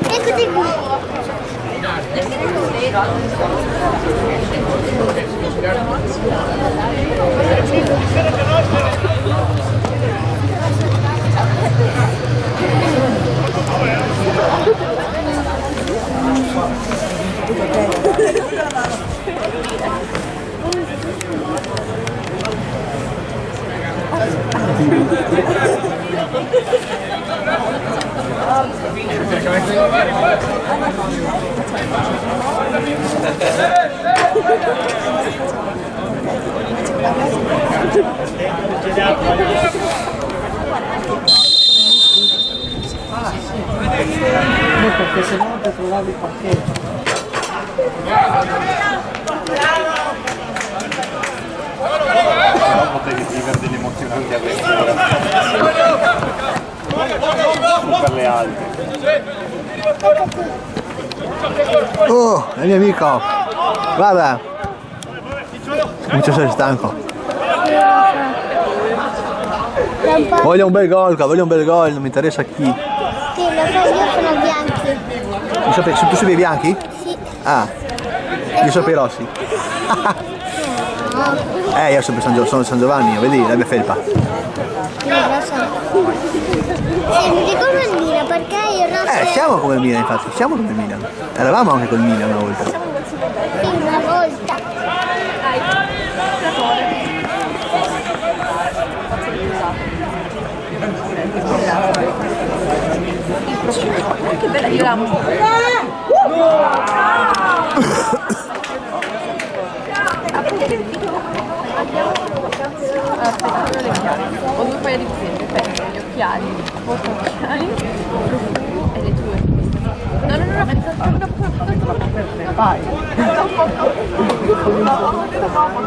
S8: Eccoti qua.
S2: Perché se no per trovare il parcheggio.
S3: Non potevi vivere delle emozionanti avventure per le altre.
S7: Oh, è il mio amico. Guarda. Comincio a essere stanco. Voglio un bel gol qua, voglio un bel gol, non mi interessa chi.
S8: Sì, lo so, io sono bianchi.
S7: Tu sei dei bianchi?
S8: Sì.
S7: Ah, io sono per i rossi. Io sono San Giovanni, vedi la mia felpa.
S8: Lo so. Sì, mi ricordo il Milan perché io non so.
S7: Siamo come il Milan, infatti, siamo come il Milan. Eravamo anche col Milan una volta.
S8: Sì, una volta.
S6: Che bella, io l'amo. Aspetta, le occhiali. Ho due paia di cuffiette, aspetta, gli occhiali, porto occhiali e le tue. No,
S2: Vai.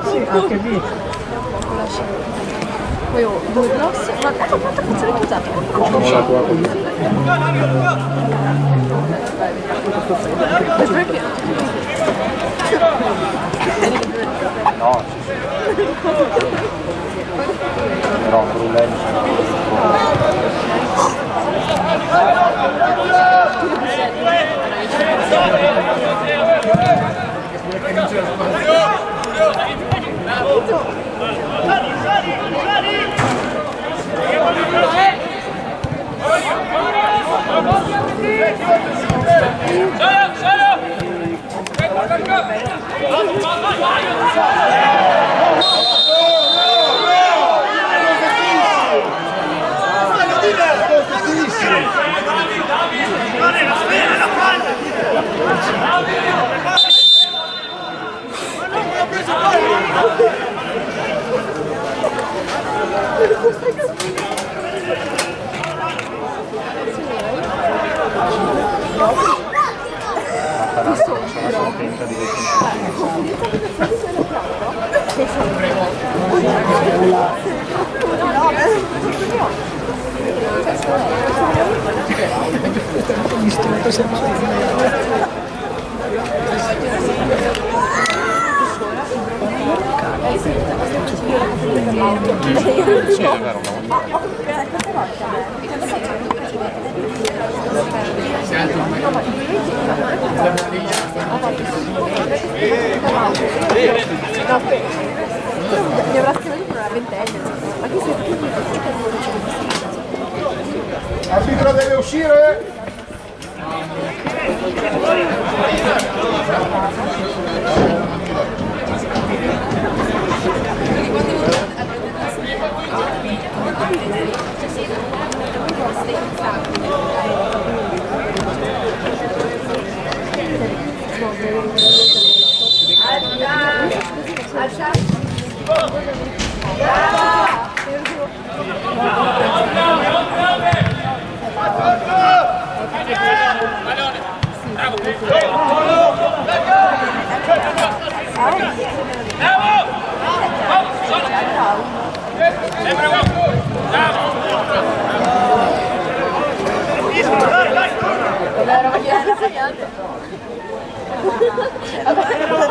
S2: Sì, anche lì.
S6: Poi ho due gloss, ma quanto cazzo le usate?
S3: Sono la tua così.
S6: Perché?
S3: No, però Brulelli
S5: Sali!
S6: Mi avrà scritto con una ventenne, ma chi sei?
S9: Arbitro deve uscire!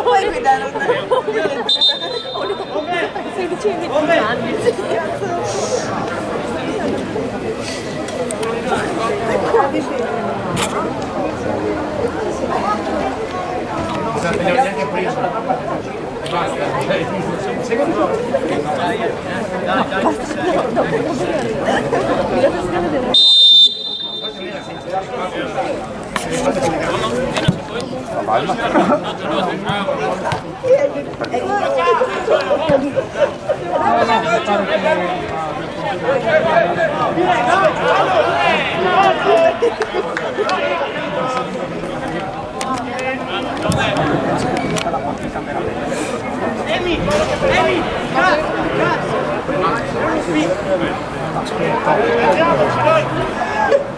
S6: Puoi guidare un 16 anni.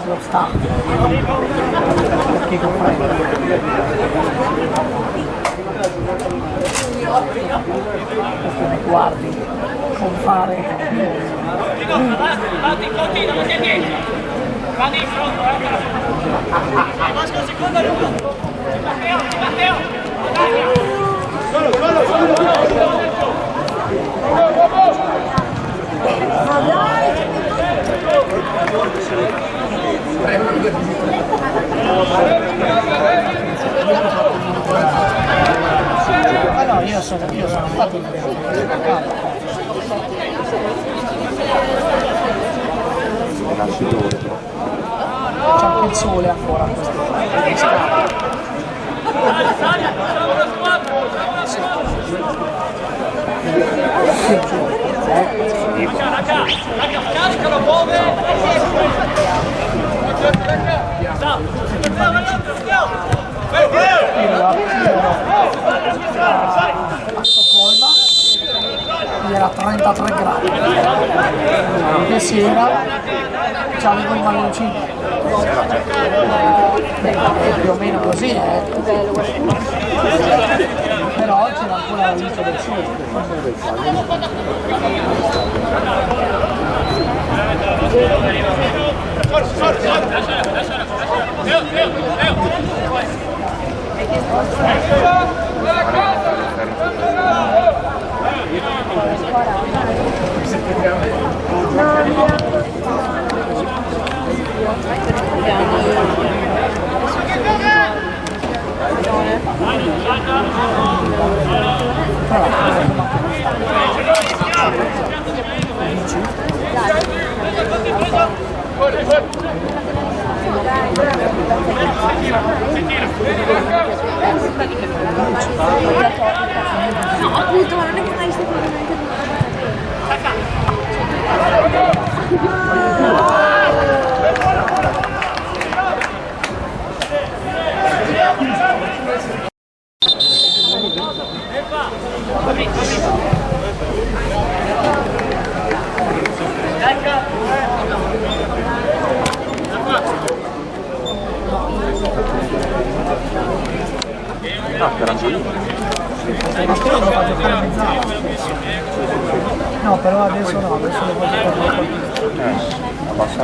S2: Lo sta. Perché comprendo? Come guardi con fare
S4: continua, non ti dietro. Vado in fronte, Masco secondo lungo. Matteo,
S2: no, io sono infatti c'è anche il sole ancora
S4: carica la muove.
S2: a Stoccolma era 33 gradi che sera c'avevo il malloncino più o meno così però c'era ancora la luce del
S6: No, appunto, ma non è che mai stato veramente
S2: No, però adesso no, adesso lo voglio fare.
S3: Abbassa.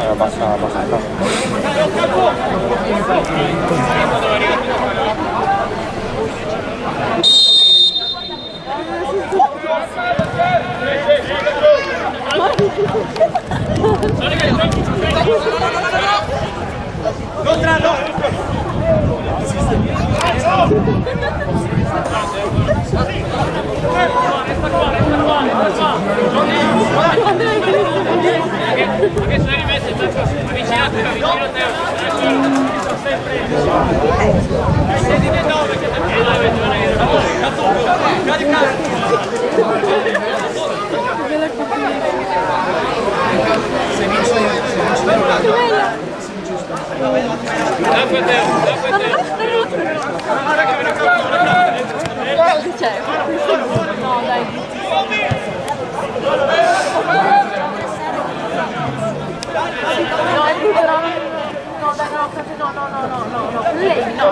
S6: No, dai. No, è più però. No, dai, no. Lei, no.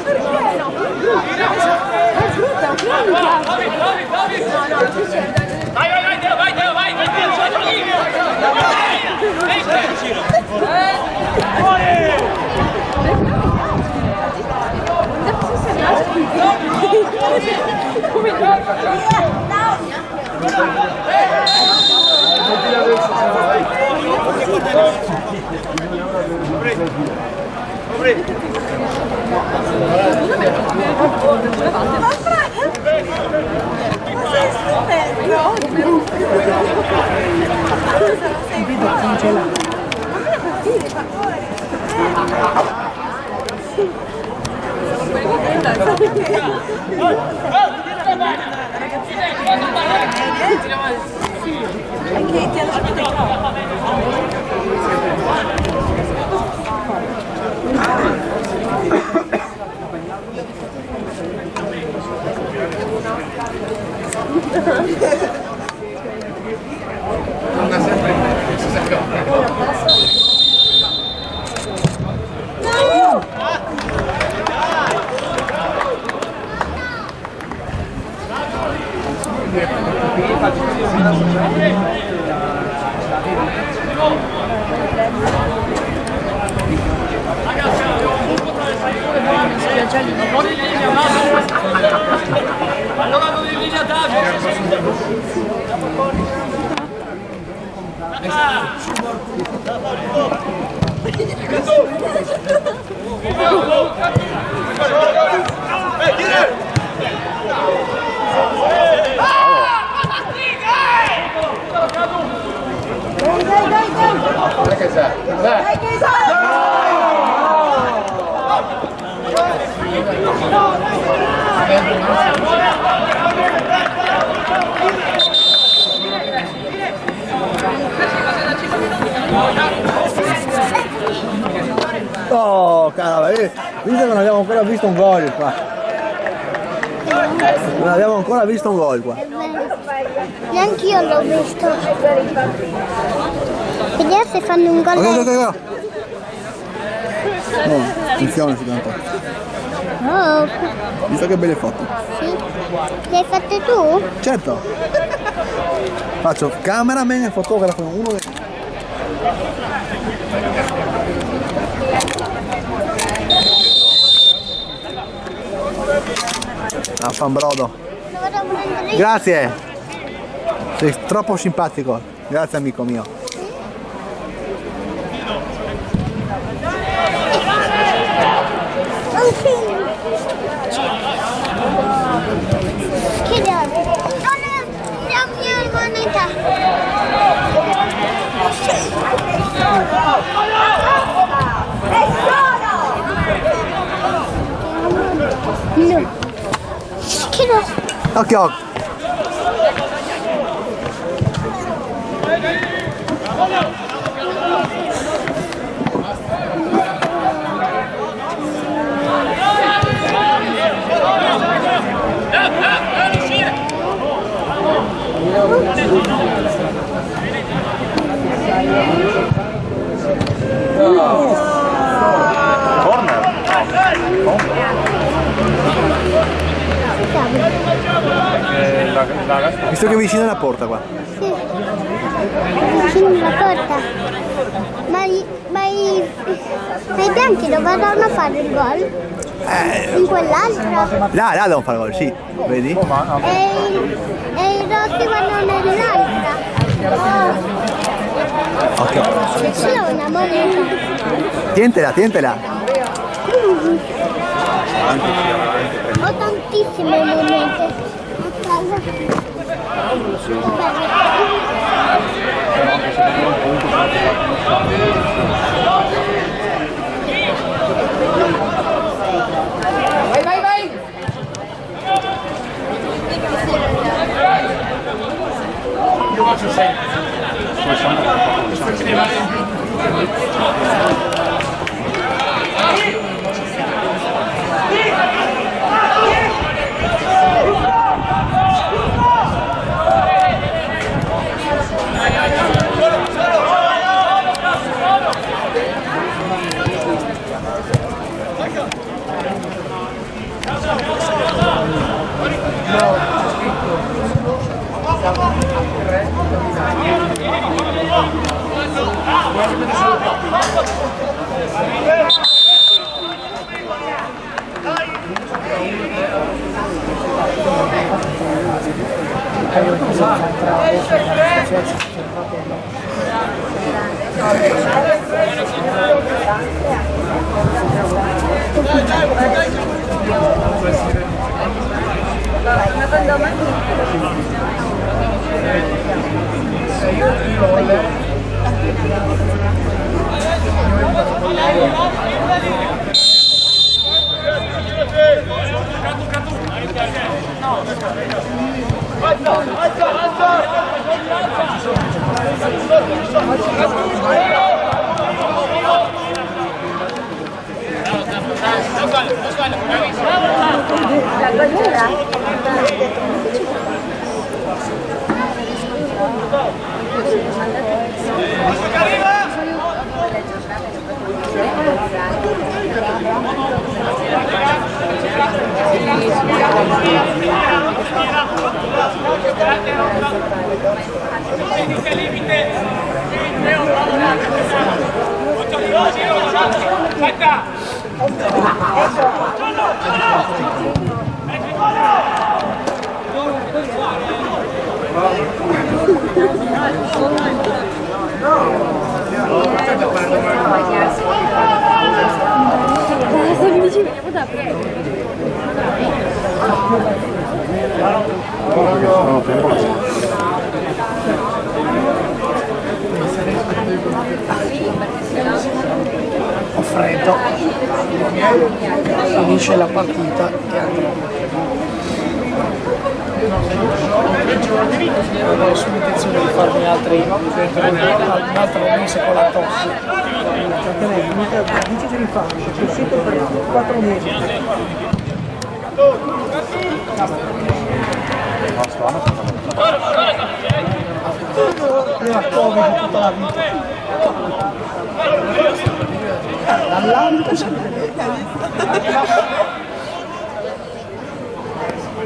S6: Perché no? Aspetta, vai, Teo, vai,
S7: Oh, cavolo, visto che non abbiamo ancora visto un gol qua. Non abbiamo ancora visto un gol qua.
S8: Neanche io l'ho visto. Vediamo se fanno un gol.
S7: No, attenzione secondo te.
S8: Oh,
S7: Visto che belle foto.
S8: sì. Le hai fatte tu?
S7: Certo. Faccio cameraman e fotografo uno dei... Affambrodo.
S8: Lo vado a prendere io.
S7: Grazie. Sei troppo simpatico. Grazie amico mio.
S8: Che dai? Non è la mia moneta. No. Che no?
S7: Occhio.
S3: Corner.
S7: Visto che è vicino alla porta qua.
S8: Sì. Vicino alla porta. Ma i bianchi dove vanno a fare il gol? In quell'altra?
S7: Là devono fare gol, sì. Vedi?
S8: E i rossi vanno nell'altra.
S7: Ok.
S8: C'è una moneta.
S7: Tientela.
S8: Ho tantissime monete a casa.
S2: Vai! Ho freddo, finisce la partita e andiamo. Ho nessuna intenzione di farmi un'altra mese con la tosse. Dici di farlo, perché siete per 4 mesi. Era Covid tutta la vita. Dall'alto sempre bene.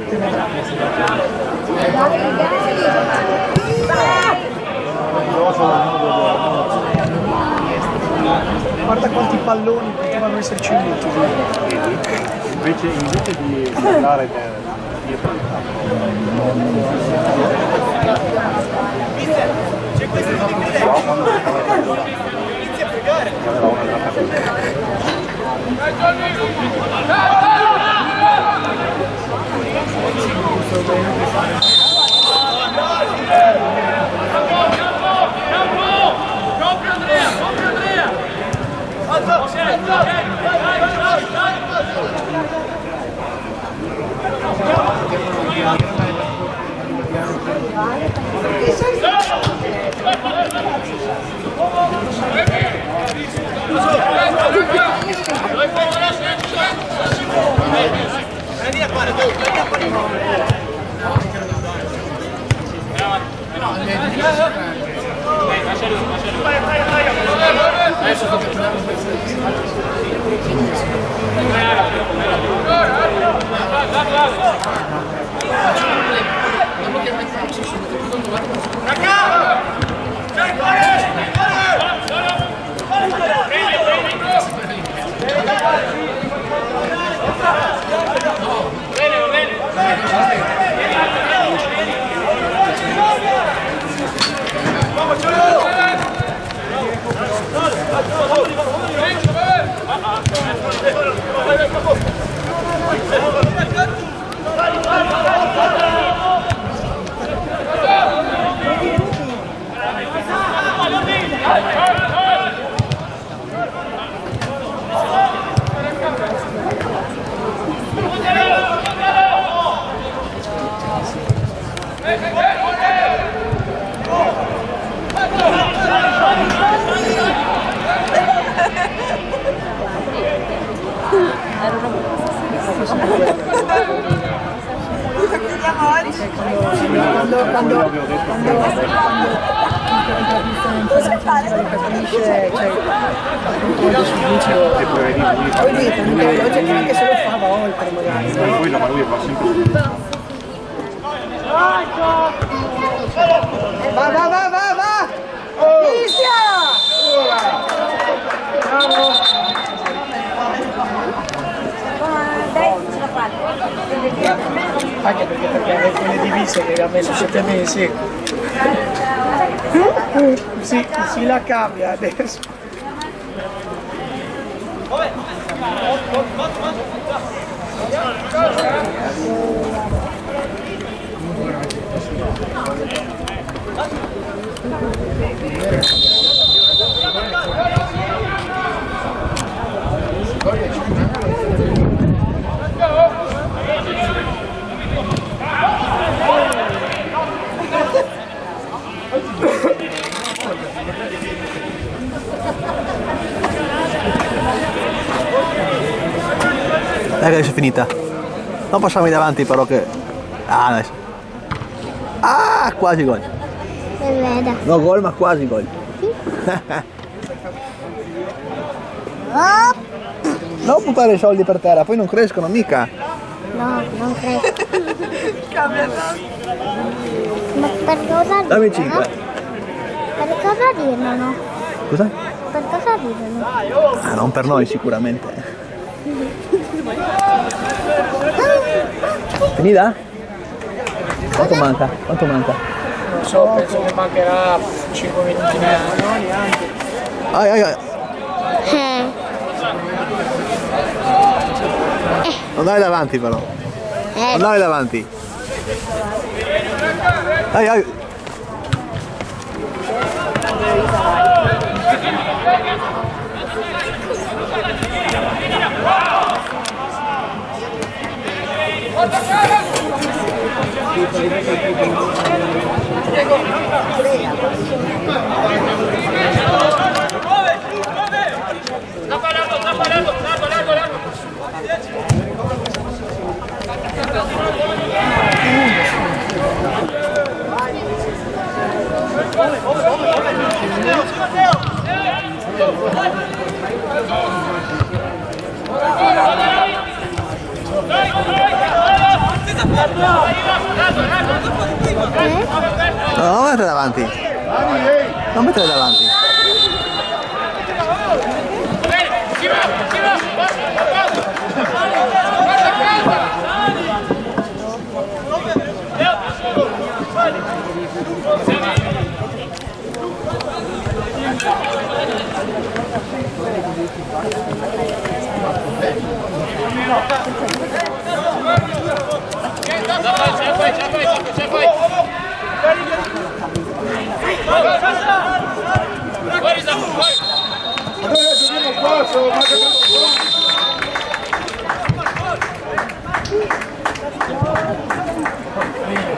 S2: Ti vedrà. Guarda quanti palloni potevano esserci inutili.
S3: Invece di andare dietro il campo.
S5: C'è questo di inizia a pregare.
S2: Anche se lo fava oltre magari.
S3: Quello, ma lui va sempre.
S2: Va! Cristian! Anche perché aveva quelle divise che ha messo 7 mesi. Si la cambia adesso.
S7: Adesso è finita. Non passiamo davanti però che... Ah, adesso. Ah, quasi gol.
S8: Si vede.
S7: No gol, ma quasi gol.
S8: Oh,
S7: Non buttare i soldi per terra, poi non crescono mica.
S8: no, non credo. Ma per cosa dirlo?
S7: Dammi 5.
S8: Per cosa dirlo, no?
S7: Cosa?
S8: Per cosa dirlo?
S7: Ah, non per noi sicuramente. Finita? Quanto manca? Quanto manca?
S2: Non so, penso che mancherà 5 minuti neanche. No, neanche.
S7: Ai. Non dai davanti però. Non dai davanti. Ai. No, non mettere davanti. Non mettere davanti.